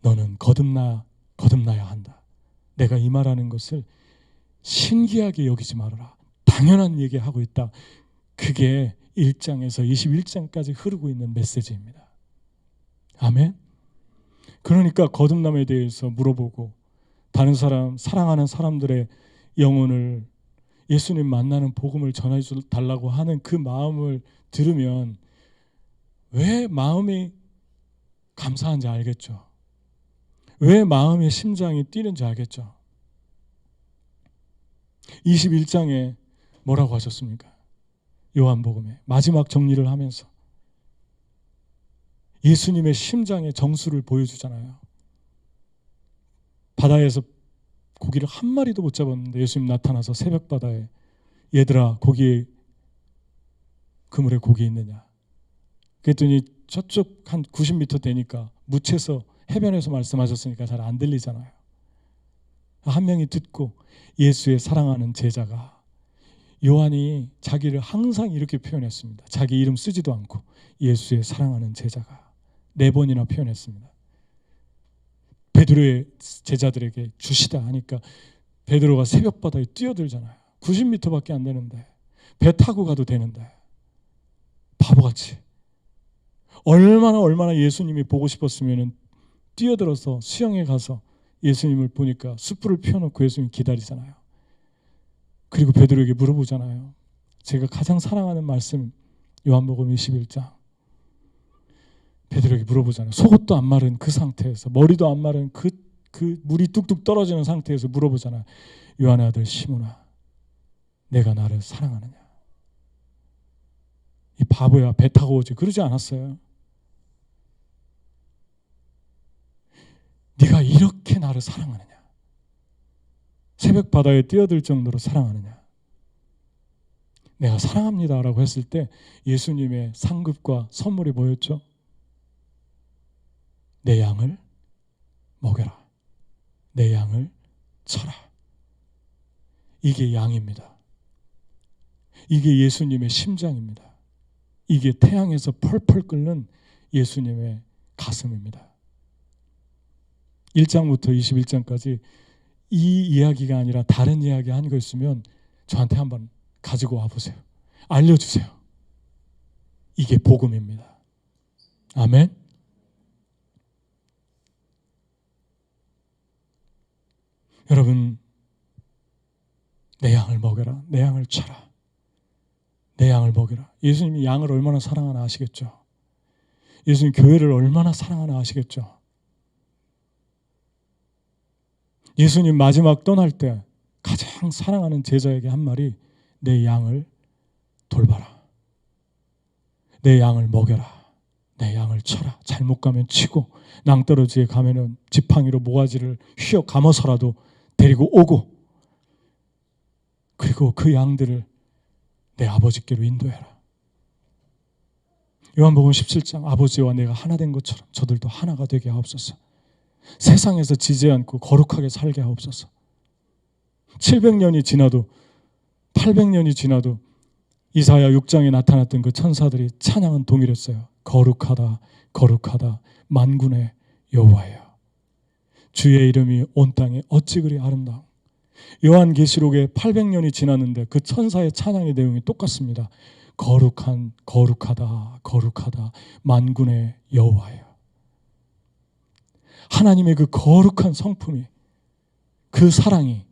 너는 거듭나야 한다. 내가 이 말하는 것을 신기하게 여기지 말아라. 당연한 얘기하고 있다. 그게 1장에서 21장까지 흐르고 있는 메시지입니다. 아멘. 그러니까 거듭남에 대해서 물어보고 다른 사람, 사랑하는 사람들의 영혼을 예수님 만나는 복음을 전해 달라고 하는 그 마음을 들으면 왜 마음이 감사한지 알겠죠. 왜 마음의 심장이 뛰는지 알겠죠. 21장에 뭐라고 하셨습니까? 요한복음에 마지막 정리를 하면서 예수님의 심장의 정수를 보여주잖아요. 바다에서 고기를 한 마리도 못 잡았는데 예수님 나타나서 새벽바다에 얘들아 거기에 그물에 고기 있느냐. 그랬더니 저쪽 한 90m 되니까 묻혀서 해변에서 말씀하셨으니까 잘 안 들리잖아요. 한 명이 듣고 예수의 사랑하는 제자가 요한이 자기를 항상 이렇게 표현했습니다. 자기 이름 쓰지도 않고 예수의 사랑하는 제자가 4번이나 표현했습니다. 베드로의 제자들에게 주시다 하니까 베드로가 새벽바다에 뛰어들잖아요. 90m밖에 안 되는데 배 타고 가도 되는데 바보같이 얼마나 예수님이 보고 싶었으면 뛰어들어서 수영에 가서 예수님을 보니까 숯불을 피워놓고 예수님 기다리잖아요. 그리고 베드로에게 물어보잖아요. 제가 가장 사랑하는 말씀 요한복음 21장 베드로에게 물어보잖아요. 속옷도 안 마른 그 상태에서 머리도 안 마른 그 물이 뚝뚝 떨어지는 상태에서 물어보잖아요. 요한의 아들 시몬아 내가 나를 사랑하느냐. 이 바보야 배 타고 오지 그러지 않았어요. 네가 이렇게 나를 사랑하느냐. 새벽 바다에 뛰어들 정도로 사랑하느냐. 내가 사랑합니다라고 했을 때 예수님의 상급과 선물이 뭐였죠? 내 양을 먹여라. 내 양을 쳐라. 이게 양입니다. 이게 예수님의 심장입니다. 이게 태양에서 펄펄 끓는 예수님의 가슴입니다. 1장부터 21장까지 이 이야기가 아니라 다른 이야기 한 거 있으면 저한테 한번 가지고 와보세요. 알려주세요. 이게 복음입니다. 아멘. 여러분 내 양을 먹여라. 내 양을 쳐라. 내 양을 먹여라. 예수님이 양을 얼마나 사랑하나 아시겠죠? 예수님 교회를 얼마나 사랑하나 아시겠죠? 예수님 마지막 떠날 때 가장 사랑하는 제자에게 한 말이 내 양을 돌봐라. 내 양을 먹여라. 내 양을 쳐라. 잘못 가면 치고 낭떠러지에 가면은 지팡이로 모가지를 휘어 감아서라도 데리고 오고 그리고 그 양들을 내 아버지께로 인도해라. 요한복음 17장 아버지와 내가 하나 된 것처럼 저들도 하나가 되게 하옵소서. 세상에서 지지 않고 거룩하게 살게 하옵소서. 700년이 지나도 800년이 지나도 이사야 6장에 나타났던 그 천사들이 찬양은 동일했어요. 거룩하다 거룩하다 만군의 여호와여. 주의 이름이 온 땅에 어찌 그리 아름다워. 요한계시록에 800년이 지났는데 그 천사의 찬양의 내용이 똑같습니다. 거룩하다 거룩하다 만군의 여호와여. 하나님의 그 거룩한 성품이 그 사랑이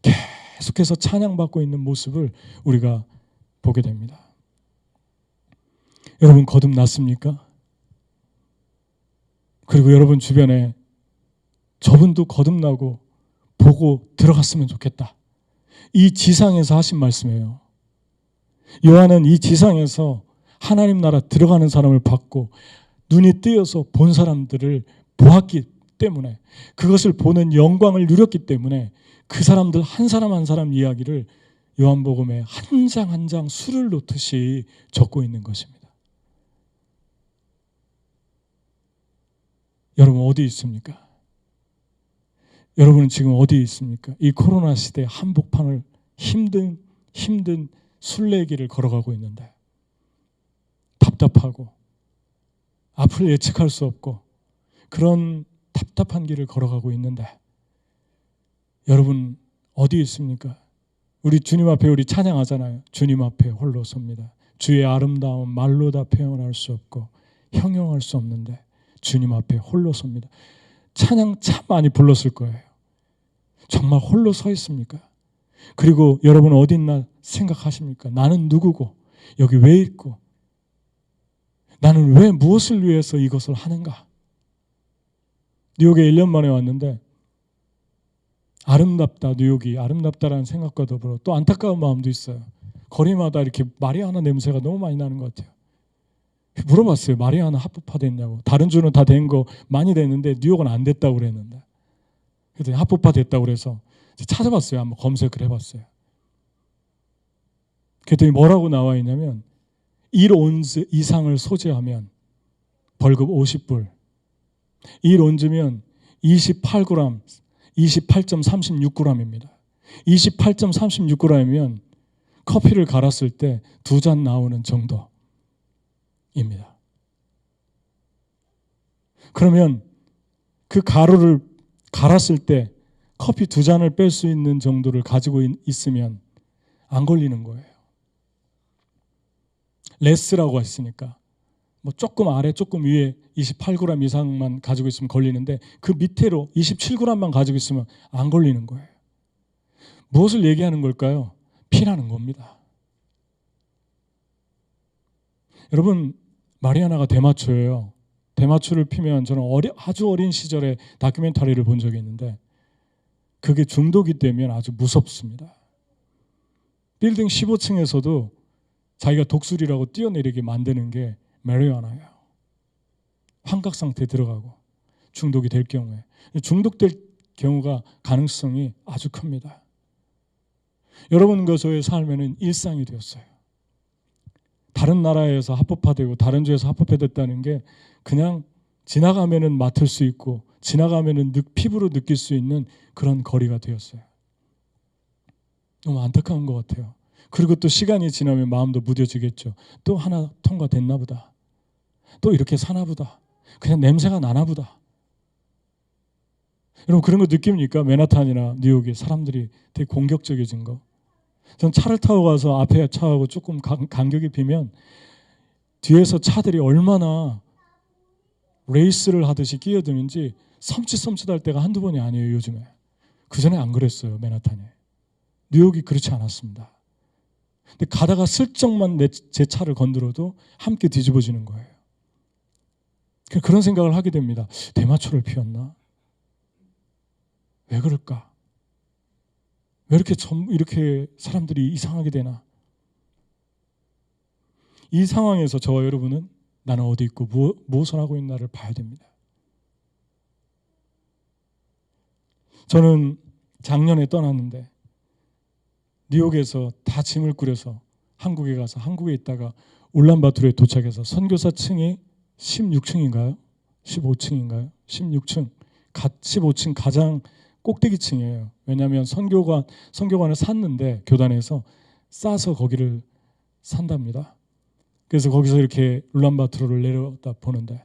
계속해서 찬양받고 있는 모습을 우리가 보게 됩니다. 여러분 거듭났습니까? 그리고 여러분 주변에 저분도 거듭나고 보고 들어갔으면 좋겠다. 이 지상에서 하신 말씀이에요. 요한은 이 지상에서 하나님 나라 들어가는 사람을 봤고 눈이 뜨여서 본 사람들을 보았기 때문에, 그것을 보는 영광을 누렸기 때문에 그 사람들 한 사람 한 사람 이야기를 요한복음에 한 장 한 장 수를 놓듯이 적고 있는 것입니다. 여러분 어디 있습니까? 여러분은 지금 어디 있습니까? 이 코로나 시대 한복판을 힘든 순례길을 걸어가고 있는데 답답하고 앞을 예측할 수 없고 그런 답답한 길을 걸어가고 있는데 여러분 어디 있습니까? 우리 주님 앞에 우리 찬양하잖아요. 주님 앞에 홀로 섭니다. 주의 아름다움 말로 다 표현할 수 없고 형용할 수 없는데 주님 앞에 홀로 섭니다. 찬양 참 많이 불렀을 거예요. 정말 홀로 서 있습니까? 그리고 여러분 어디 있나 생각하십니까? 나는 누구고 여기 왜 있고 나는 왜 무엇을 위해서 이것을 하는가? 뉴욕에 1년 만에 왔는데 아름답다, 뉴욕이 아름답다라는 생각과 더불어 또 안타까운 마음도 있어요. 거리마다 이렇게 마리아나 냄새가 너무 많이 나는 것 같아요. 물어봤어요. 마리아나 합법화됐냐고. 다른 주는 다 된 거 많이 됐는데 뉴욕은 안 됐다고 그랬는데, 그랬더니 합법화됐다고 그래서 찾아봤어요. 한번 검색을 해봤어요. 그랬더니 뭐라고 나와 있냐면 1온즈 이상을 소지하면 벌금 50불, 1온즈면 28g, 28.36g입니다. 28.36g이면 커피를 갈았을 때 2잔 나오는 정도입니다. 그러면 그 가루를 갈았을 때 커피 2잔을 뺄 수 있는 정도를 가지고 있으면 안 걸리는 거예요. 레스라고 했으니까 뭐 조금 아래 조금 위에 28g 이상만 가지고 있으면 걸리는데 그 밑으로 27g만 가지고 있으면 안 걸리는 거예요. 무엇을 얘기하는 걸까요? 피라는 겁니다. 여러분 마리아나가 대마초예요. 대마초를 피면 저는 아주 어린 시절에 다큐멘터리를 본 적이 있는데 그게 중독이 되면 아주 무섭습니다. 빌딩 15층에서도 자기가 독수리라고 뛰어내리게 만드는 게 마리아나예요. 환각 상태에 들어가고 중독이 될 경우에, 중독될 경우가 가능성이 아주 큽니다. 여러분과 저의 삶에는 일상이 되었어요. 다른 나라에서 합법화되고 다른 주에서 합법화됐다는 게 그냥 지나가면은 맡을 수 있고 지나가면은 피부로 느낄 수 있는 그런 거리가 되었어요. 너무 안타까운 것 같아요. 그리고 또 시간이 지나면 마음도 무뎌지겠죠. 또 하나 통과됐나 보다. 또 이렇게 사나 보다. 그냥 냄새가 나나 보다. 여러분 그런 거 느낍니까? 맨하탄이나 뉴욕에 사람들이 되게 공격적이진 거. 전 차를 타고 가서 앞에 차하고 조금 간격이 비면 뒤에서 차들이 얼마나 레이스를 하듯이 끼어드는지 섬찟할 때가 한두 번이 아니에요. 요즘에. 그전에 안 그랬어요. 맨하탄에. 뉴욕이 그렇지 않았습니다. 근데 가다가 슬쩍만 제 차를 건드려도 함께 뒤집어지는 거예요. 그런 생각을 하게 됩니다. 대마초를 피웠나? 왜 그럴까? 왜 이렇게 사람들이 이상하게 되나? 이 상황에서 저와 여러분은 나는 어디 있고 무엇을 하고 있나를 봐야 됩니다. 저는 작년에 떠났는데 뉴욕에서 다 짐을 꾸려서 한국에 가서 한국에 있다가 울란바토르에 도착해서 선교사 층이 16층인가요? 15층인가요? 16층. 15층 가장 꼭대기층이에요. 왜냐하면 선교관을 샀는데 교단에서 싸서 거기를 산답니다. 그래서 거기서 이렇게 울란바토르를 내려다 보는데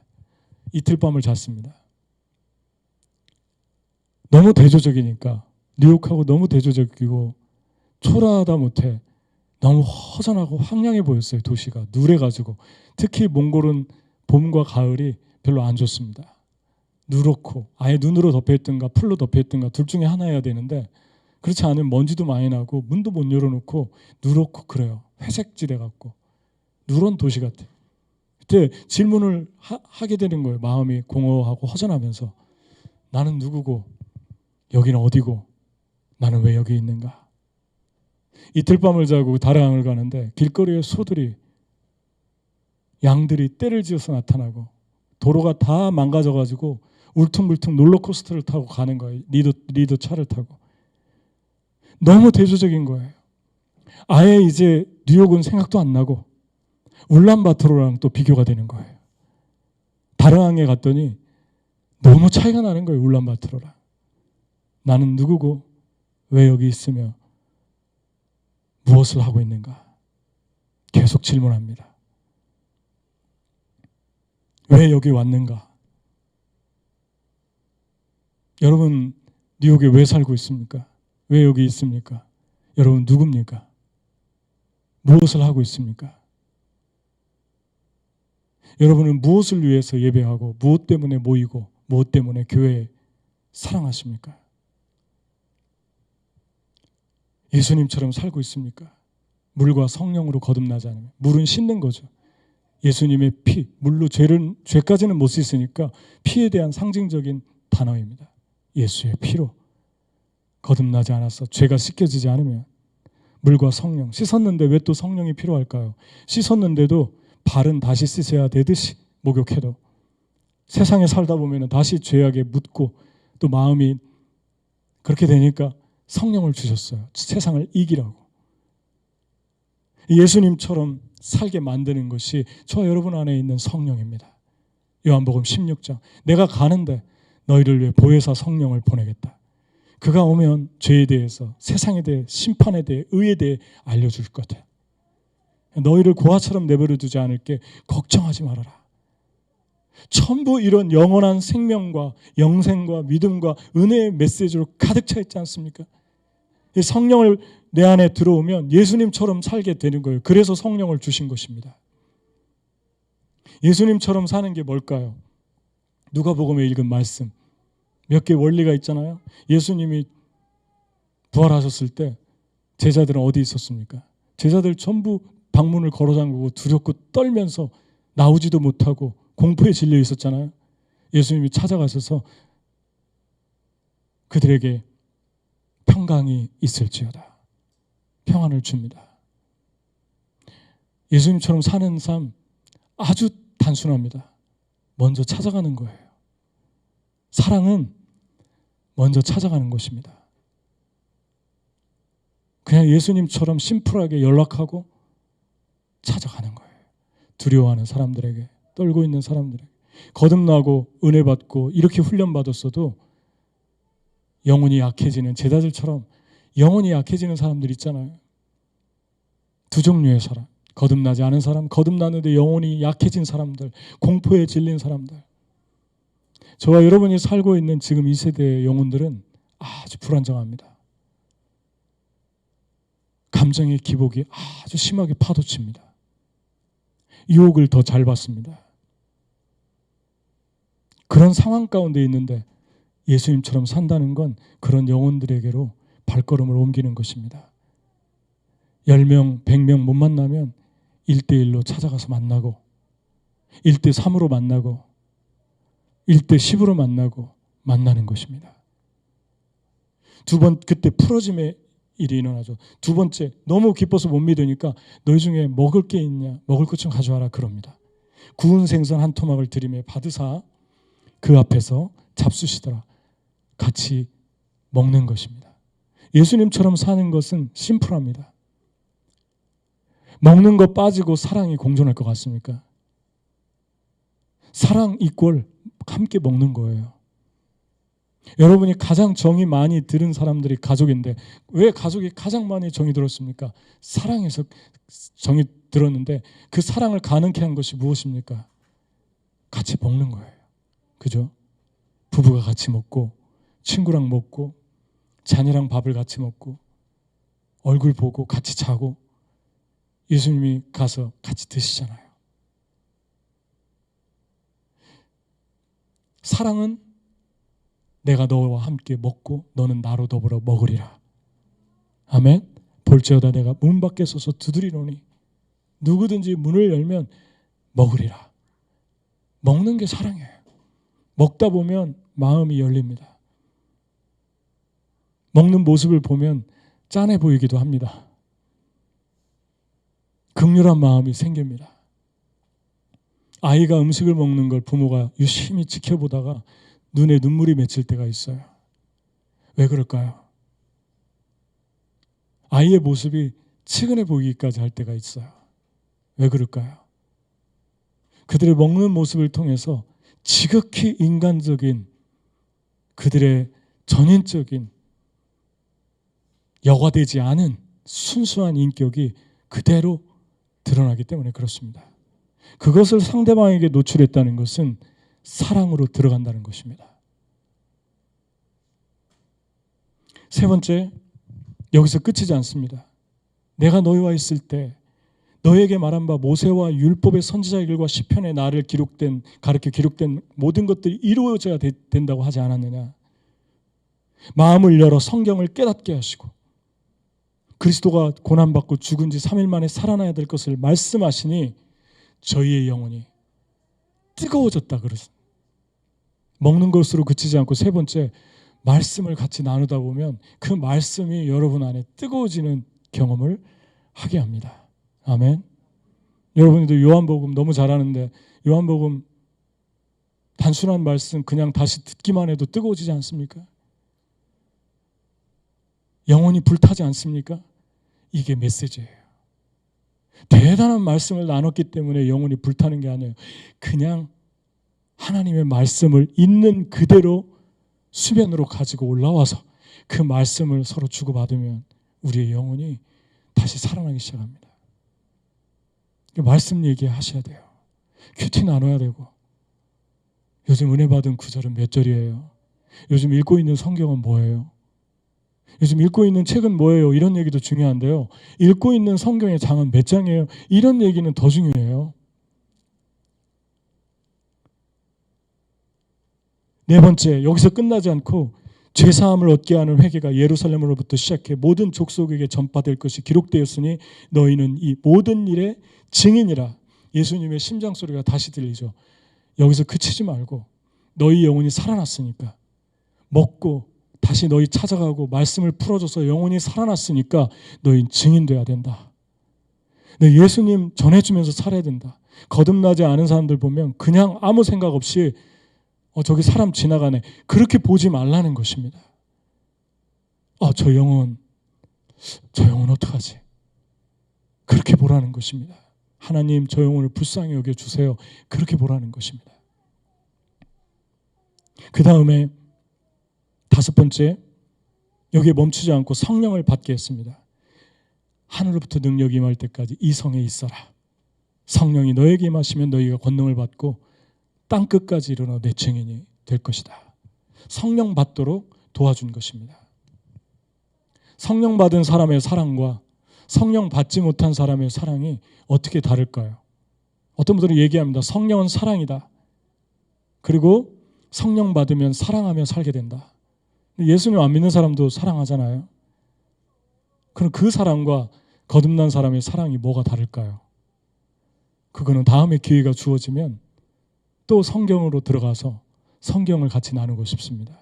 이틀 밤을 잤습니다. 너무 대조적이니까 뉴욕하고 너무 대조적이고 초라하다 못해 너무 허전하고 황량해 보였어요. 도시가 누래가지고. 특히 몽골은 봄과 가을이 별로 안 좋습니다. 누렇고 아예 눈으로 덮여있든가 풀로 덮여있든가 둘 중에 하나여야 되는데 그렇지 않으면 먼지도 많이 나고 문도 못 열어놓고 누렇고 그래요. 회색지대 같고 누런 도시 같아요. 그때 질문을 하게 되는 거예요. 마음이 공허하고 허전하면서 나는 누구고 여기는 어디고 나는 왜 여기 있는가. 이틀 밤을 자고 다랑을 가는데 길거리에 소들이 양들이 떼를 지어서 나타나고 도로가 다 망가져가지고 울퉁불퉁 롤러코스터를 타고 가는 거예요. 리더 차를 타고. 너무 대조적인 거예요. 아예 이제 뉴욕은 생각도 안 나고 울란바토르랑 또 비교가 되는 거예요. 다랑에 갔더니 너무 차이가 나는 거예요. 울란바토르랑. 나는 누구고 왜 여기 있으며 무엇을 하고 있는가. 계속 질문합니다. 왜 여기 왔는가? 여러분 뉴욕에 왜 살고 있습니까? 왜 여기 있습니까? 여러분 누굽니까? 무엇을 하고 있습니까? 여러분은 무엇을 위해서 예배하고 무엇 때문에 모이고 무엇 때문에 교회에 사랑하십니까? 예수님처럼 살고 있습니까? 물과 성령으로 거듭나지 않으면. 물은 씻는 거죠. 예수님의 피, 물로 죄까지는 못 씻으니까 피에 대한 상징적인 단어입니다. 예수의 피로 거듭나지 않아서 죄가 씻겨지지 않으면 물과 성령, 씻었는데 왜 또 성령이 필요할까요? 씻었는데도 발은 다시 씻어야 되듯이 목욕해도 세상에 살다 보면 다시 죄악에 묻고 또 마음이 그렇게 되니까 성령을 주셨어요. 세상을 이기라고. 예수님처럼 살게 만드는 것이 저 여러분 안에 있는 성령입니다. 요한복음 16장 내가 가는데 너희를 위해 보혜사 성령을 보내겠다. 그가 오면 죄에 대해서 세상에 대해 심판에 대해 의에 대해 알려줄 것 같아요. 너희를 고아처럼 내버려 두지 않을게 걱정하지 말아라. 전부 이런 영원한 생명과 영생과 믿음과 은혜의 메시지로 가득 차 있지 않습니까? 이 성령을 내 안에 들어오면 예수님처럼 살게 되는 거예요. 그래서 성령을 주신 것입니다. 예수님처럼 사는 게 뭘까요? 누가복음에 읽은 말씀 몇 개 원리가 있잖아요. 예수님이 부활하셨을 때 제자들은 어디 있었습니까? 제자들 전부 방문을 걸어잠그고 두렵고 떨면서 나오지도 못하고 공포에 질려 있었잖아요. 예수님이 찾아가셔서 그들에게 평강이 있을지어다. 평안을 줍니다. 예수님처럼 사는 삶 아주 단순합니다. 먼저 찾아가는 거예요. 사랑은 먼저 찾아가는 것입니다. 그냥 예수님처럼 심플하게 연락하고 찾아가는 거예요. 두려워하는 사람들에게, 떨고 있는 사람들에게, 거듭나고 은혜 받고 이렇게 훈련받았어도 영혼이 약해지는 제자들처럼 영혼이 약해지는 사람들 있잖아요. 두 종류의 사람, 거듭나지 않은 사람, 거듭나는데 영혼이 약해진 사람들, 공포에 질린 사람들. 저와 여러분이 살고 있는 지금 이 세대의 영혼들은 아주 불안정합니다. 감정의 기복이 아주 심하게 파도칩니다. 유혹을 더 잘 받습니다. 그런 상황 가운데 있는데 예수님처럼 산다는 건 그런 영혼들에게로 발걸음을 옮기는 것입니다. 10명, 100명 못 만나면 1대1로 찾아가서 만나고 1대3으로 만나고 1대10으로 만나고 만나는 것입니다. 두 번 그때 풀어짐의 일이 일어나죠. 두 번째 너무 기뻐서 못 믿으니까 너희 중에 먹을 게 있냐 먹을 것 좀 가져와라 그럽니다. 구운 생선 한 토막을 들이매 받으사 그 앞에서 잡수시더라. 같이 먹는 것입니다. 예수님처럼 사는 것은 심플합니다. 먹는 거 빠지고 사랑이 공존할 것 같습니까? 사랑 이꼴 함께 먹는 거예요. 여러분이 가장 정이 많이 들은 사람들이 가족인데 왜 가족이 가장 많이 정이 들었습니까? 사랑에서 정이 들었는데 그 사랑을 가능케 한 것이 무엇입니까? 같이 먹는 거예요. 그죠? 부부가 같이 먹고 친구랑 먹고 자녀랑 밥을 같이 먹고 얼굴 보고 같이 자고 예수님이 가서 같이 드시잖아요. 사랑은 내가 너와 함께 먹고 너는 나로 더불어 먹으리라. 아멘. 볼지어다 내가 문 밖에 서서 두드리노니 누구든지 문을 열면 먹으리라. 먹는 게 사랑이에요. 먹다 보면 마음이 열립니다. 먹는 모습을 보면 짠해 보이기도 합니다. 긍휼한 마음이 생깁니다. 아이가 음식을 먹는 걸 부모가 유심히 지켜보다가 눈에 눈물이 맺힐 때가 있어요. 왜 그럴까요? 아이의 모습이 측은해 보이기까지 할 때가 있어요. 왜 그럴까요? 그들의 먹는 모습을 통해서 지극히 인간적인 그들의 전인적인 여과되지 않은 순수한 인격이 그대로 드러나기 때문에 그렇습니다. 그것을 상대방에게 노출했다는 것은 사랑으로 들어간다는 것입니다. 세 번째, 여기서 끝이지 않습니다. 내가 너희와 있을 때 너에게 말한 바 모세와 율법의 선지자의 글과 시편에 나를 가르쳐 기록된 모든 것들이 이루어져야 된다고 하지 않았느냐. 마음을 열어 성경을 깨닫게 하시고 그리스도가 고난받고 죽은 지 3일 만에 살아나야 될 것을 말씀하시니 저희의 영혼이 뜨거워졌다 그러습니다. 먹는 것으로 그치지 않고 세 번째, 말씀을 같이 나누다 보면 그 말씀이 여러분 안에 뜨거워지는 경험을 하게 합니다. 아멘. 여러분들도 요한복음 너무 잘하는데 요한복음 단순한 말씀 그냥 다시 듣기만 해도 뜨거워지지 않습니까? 영혼이 불타지 않습니까? 이게 메시지예요. 대단한 말씀을 나눴기 때문에 영혼이 불타는 게 아니에요. 그냥 하나님의 말씀을 있는 그대로 수면으로 가지고 올라와서 그 말씀을 서로 주고받으면 우리의 영혼이 다시 살아나기 시작합니다. 말씀 얘기하셔야 돼요. 큐티 나눠야 되고. 요즘 은혜 받은 구절은 몇 절이에요? 요즘 읽고 있는 성경은 뭐예요? 요즘 읽고 있는 책은 뭐예요? 이런 얘기도 중요한데요. 읽고 있는 성경의 장은 몇 장이에요? 이런 얘기는 더 중요해요. 네 번째, 여기서 끝나지 않고 죄사함을 얻게 하는 회개가 예루살렘으로부터 시작해 모든 족속에게 전파될 것이 기록되었으니 너희는 이 모든 일의 증인이라. 예수님의 심장 소리가 다시 들리죠. 여기서 그치지 말고 너희 영혼이 살아났으니까 먹고 다시 너희 찾아가고 말씀을 풀어줘서 영혼이 살아났으니까 너희 증인돼야 된다. 너 예수님 전해주면서 살아야 된다. 거듭나지 않은 사람들 보면 그냥 아무 생각 없이 저기 사람 지나가네. 그렇게 보지 말라는 것입니다. 저 영혼 어떡하지? 그렇게 보라는 것입니다. 하나님 저 영혼을 불쌍히 여겨주세요. 그렇게 보라는 것입니다. 그 다음에 다섯 번째, 여기에 멈추지 않고 성령을 받게 했습니다. 하늘로부터 능력이 임할 때까지 이 성에 있어라. 성령이 너에게 임하시면 너희가 권능을 받고 땅끝까지 이르러 내 증인이 될 것이다. 성령 받도록 도와준 것입니다. 성령 받은 사람의 사랑과 성령 받지 못한 사람의 사랑이 어떻게 다를까요? 어떤 분들은 얘기합니다. 성령은 사랑이다. 그리고 성령 받으면 사랑하며 살게 된다. 예수님 안 믿는 사람도 사랑하잖아요. 그럼 그 사랑과 거듭난 사람의 사랑이 뭐가 다를까요? 그거는 다음에 기회가 주어지면 또 성경으로 들어가서 성경을 같이 나누고 싶습니다.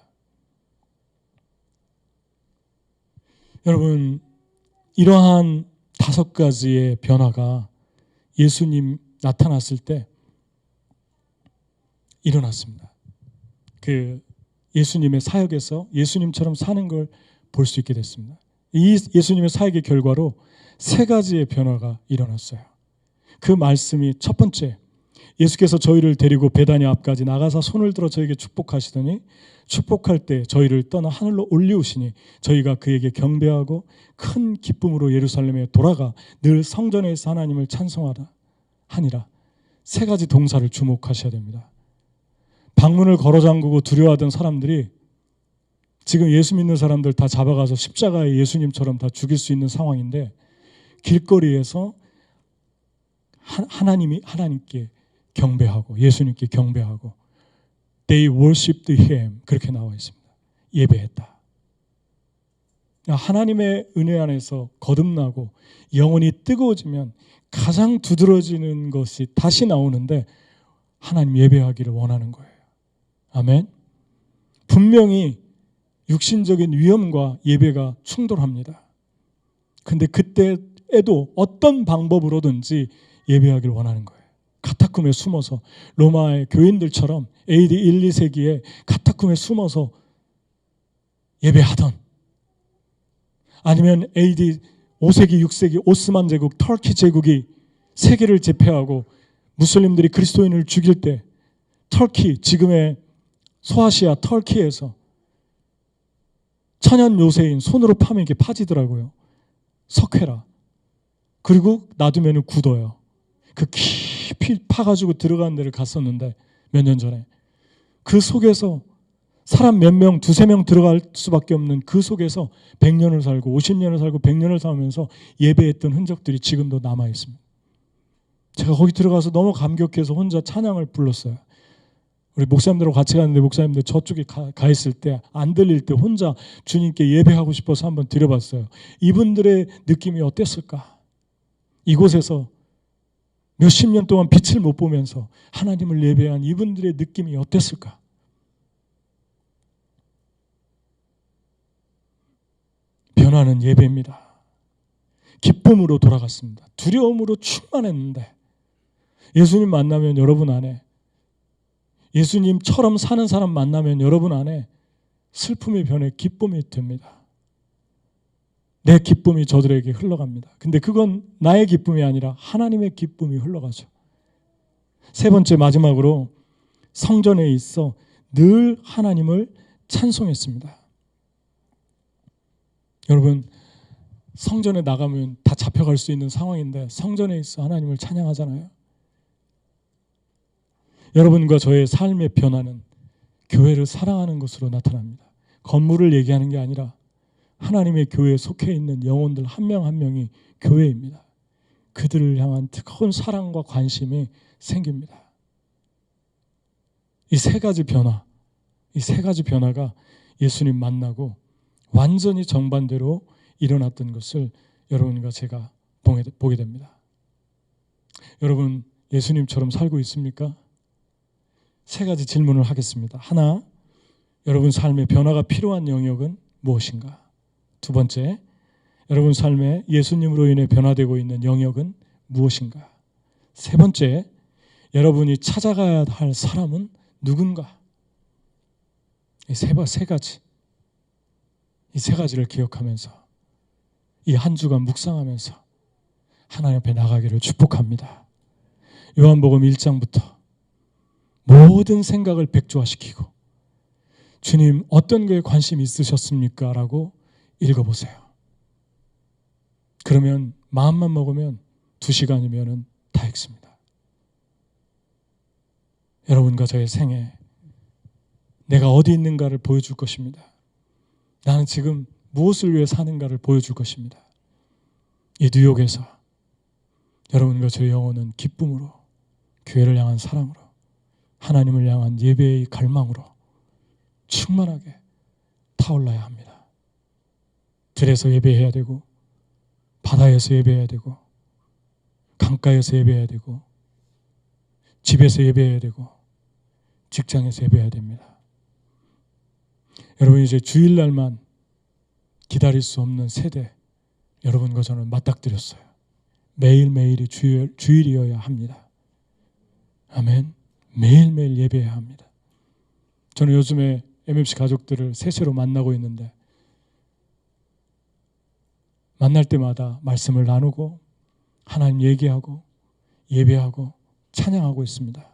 여러분, 이러한 5가지의 변화가 예수님 나타났을 때 일어났습니다. 그 예수님의 사역에서 예수님처럼 사는 걸 볼 수 있게 됐습니다. 이 예수님의 사역의 결과로 3가지의 변화가 일어났어요. 그 말씀이 첫 번째, 예수께서 저희를 데리고 베다니 앞까지 나가서 손을 들어 저에게 축복하시더니 축복할 때 저희를 떠나 하늘로 올리우시니 저희가 그에게 경배하고 큰 기쁨으로 예루살렘에 돌아가 늘 성전에서 하나님을 찬송하다 하니라. 3가지 동사를 주목하셔야 됩니다. 방문을 걸어 잠그고 두려워하던 사람들이 지금 예수 믿는 사람들 다 잡아가서 십자가에 예수님처럼 다 죽일 수 있는 상황인데 길거리에서 하나님께 경배하고 예수님께 경배하고 They worshiped him 그렇게 나와 있습니다. 예배했다. 하나님의 은혜 안에서 거듭나고 영혼이 뜨거워지면 가장 두드러지는 것이 다시 나오는데 하나님 예배하기를 원하는 거예요. 아멘. 분명히 육신적인 위험과 예배가 충돌합니다. 근데 그때에도 어떤 방법으로든지 예배하기를 원하는 거예요. 카타콤에 숨어서 로마의 교인들처럼 AD 1, 2세기에 카타콤에 숨어서 예배하던, 아니면 AD 5세기, 6세기 오스만 제국, 터키 제국이 세계를 제패하고 무슬림들이 그리스도인을 죽일 때 터키, 지금의 소아시아 터키에서 천연 요새인 손으로 파면 이게 파지더라고요. 석회라. 그리고 놔두면 굳어요. 그 깊이 파가지고 들어가는 데를 갔었는데 몇 년 전에 그 속에서 사람 몇 명, 두세 명 들어갈 수밖에 없는 그 속에서 100년을 살고 50년을 살고 100년을 살면서 예배했던 흔적들이 지금도 남아 있습니다. 제가 거기 들어가서 너무 감격해서 혼자 찬양을 불렀어요. 우리 목사님들하고 같이 갔는데 목사님들 저쪽에 가 있을 때 안 들릴 때 혼자 주님께 예배하고 싶어서 한번 드려봤어요. 이분들의 느낌이 어땠을까? 이곳에서 몇십 년 동안 빛을 못 보면서 하나님을 예배한 이분들의 느낌이 어땠을까? 변화는 예배입니다. 기쁨으로 돌아갔습니다. 두려움으로 충만했는데 예수님 만나면 여러분 안에, 예수님처럼 사는 사람 만나면 여러분 안에 슬픔이 변해 기쁨이 됩니다. 내 기쁨이 저들에게 흘러갑니다. 근데 그건 나의 기쁨이 아니라 하나님의 기쁨이 흘러가죠. 세 번째, 마지막으로 성전에 있어 늘 하나님을 찬송했습니다. 여러분, 성전에 나가면 다 잡혀갈 수 있는 상황인데 성전에 있어 하나님을 찬양하잖아요. 여러분과 저의 삶의 변화는 교회를 사랑하는 것으로 나타납니다. 건물을 얘기하는 게 아니라 하나님의 교회에 속해 있는 영혼들 한 명 한 명이 교회입니다. 그들을 향한 뜨거운 사랑과 관심이 생깁니다. 이 세 가지 변화, 이 세 가지 변화가 예수님 만나고 완전히 정반대로 일어났던 것을 여러분과 제가 보게 됩니다. 여러분, 예수님처럼 살고 있습니까? 세 가지 질문을 하겠습니다. 하나, 여러분 삶의 변화가 필요한 영역은 무엇인가? 두 번째, 여러분 삶에 예수님으로 인해 변화되고 있는 영역은 무엇인가? 세 번째, 여러분이 찾아가야 할 사람은 누군가? 이 세 가지, 이 세 가지를 기억하면서 이 한 주간 묵상하면서 하나님 앞에 나가기를 축복합니다. 요한복음 1장부터 모든 생각을 백조화시키고 주님 어떤 거에 관심 있으셨습니까? 라고 읽어보세요. 그러면 마음만 먹으면 2시간이면 다 읽습니다. 여러분과 저의 생에 내가 어디 있는가를 보여줄 것입니다. 나는 지금 무엇을 위해 사는가를 보여줄 것입니다. 이 뉴욕에서 여러분과 저의 영혼은 기쁨으로, 교회를 향한 사랑으로, 하나님을 향한 예배의 갈망으로 충만하게 타올라야 합니다. 들에서 예배해야 되고, 바다에서 예배해야 되고, 강가에서 예배해야 되고, 집에서 예배해야 되고, 직장에서 예배해야 됩니다. 여러분, 이제 주일날만 기다릴 수 없는 세대, 여러분과 저는 맞닥뜨렸어요. 매일매일이 주일이어야 합니다. 아멘. 매일매일 예배해야 합니다. 저는 요즘에 MMC 가족들을 세세로 만나고 있는데 만날 때마다 말씀을 나누고 하나님 얘기하고 예배하고 찬양하고 있습니다.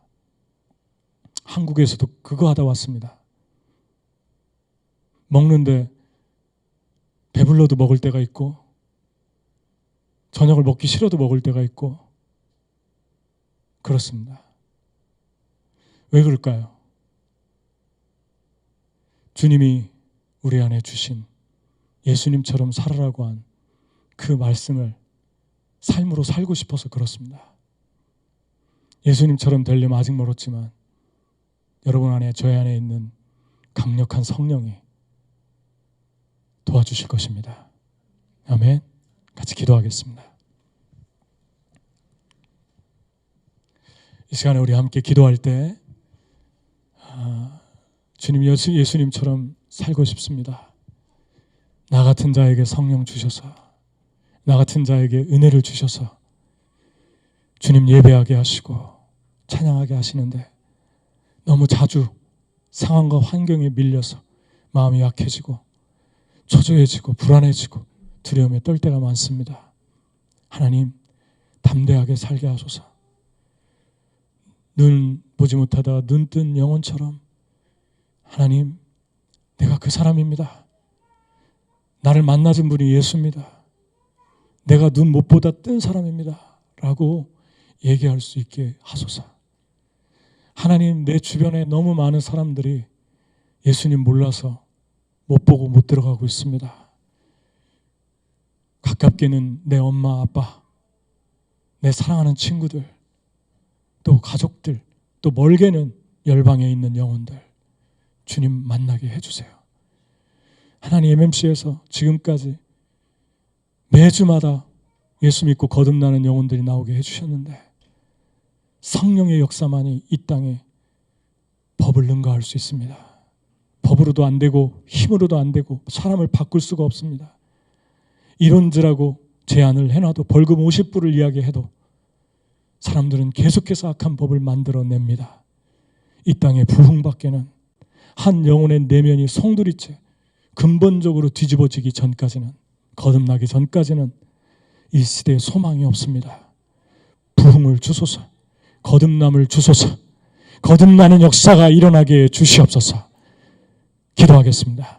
한국에서도 그거 하다 왔습니다. 먹는데 배불러도 먹을 때가 있고 저녁을 먹기 싫어도 먹을 때가 있고 그렇습니다. 왜 그럴까요? 주님이 우리 안에 주신 예수님처럼 살아라고 한 그 말씀을 삶으로 살고 싶어서 그렇습니다. 예수님처럼 되려면 아직 멀었지만 여러분 안에, 저희 안에 있는 강력한 성령이 도와주실 것입니다. 아멘. 같이 기도하겠습니다. 이 시간에 우리 함께 기도할 때 주님, 예수님처럼 살고 싶습니다. 나 같은 자에게 성령 주셔서, 나 같은 자에게 은혜를 주셔서 주님 예배하게 하시고 찬양하게 하시는데 너무 자주 상황과 환경에 밀려서 마음이 약해지고 초조해지고 불안해지고 두려움에 떨 때가 많습니다. 하나님, 담대하게 살게 하소서. 눈 보지 못하다 눈 뜬 영혼처럼, 하나님, 내가 그 사람입니다. 나를 만나준 분이 예수입니다. 내가 눈 못 보다 뜬 사람입니다. 라고 얘기할 수 있게 하소서. 하나님, 내 주변에 너무 많은 사람들이 예수님 몰라서 못 보고 못 들어가고 있습니다. 가깝게는 내 엄마, 아빠, 내 사랑하는 친구들, 또 가족들, 또 멀게는 열방에 있는 영혼들, 주님 만나게 해주세요. 하나님, MMC에서 지금까지 매주마다 예수 믿고 거듭나는 영혼들이 나오게 해주셨는데 성령의 역사만이 이 땅에 법을 능가할 수 있습니다. 법으로도 안 되고 힘으로도 안 되고 사람을 바꿀 수가 없습니다. 이런지라고 제안을 해놔도 벌금 50불을 이야기해도 사람들은 계속해서 악한 법을 만들어냅니다. 이 땅의 부흥밖에는 한 영혼의 내면이 송두리째 근본적으로 뒤집어지기 전까지는, 거듭나기 전까지는 이 시대에 소망이 없습니다. 부흥을 주소서, 거듭남을 주소서, 거듭나는 역사가 일어나게 해 주시옵소서. 기도하겠습니다.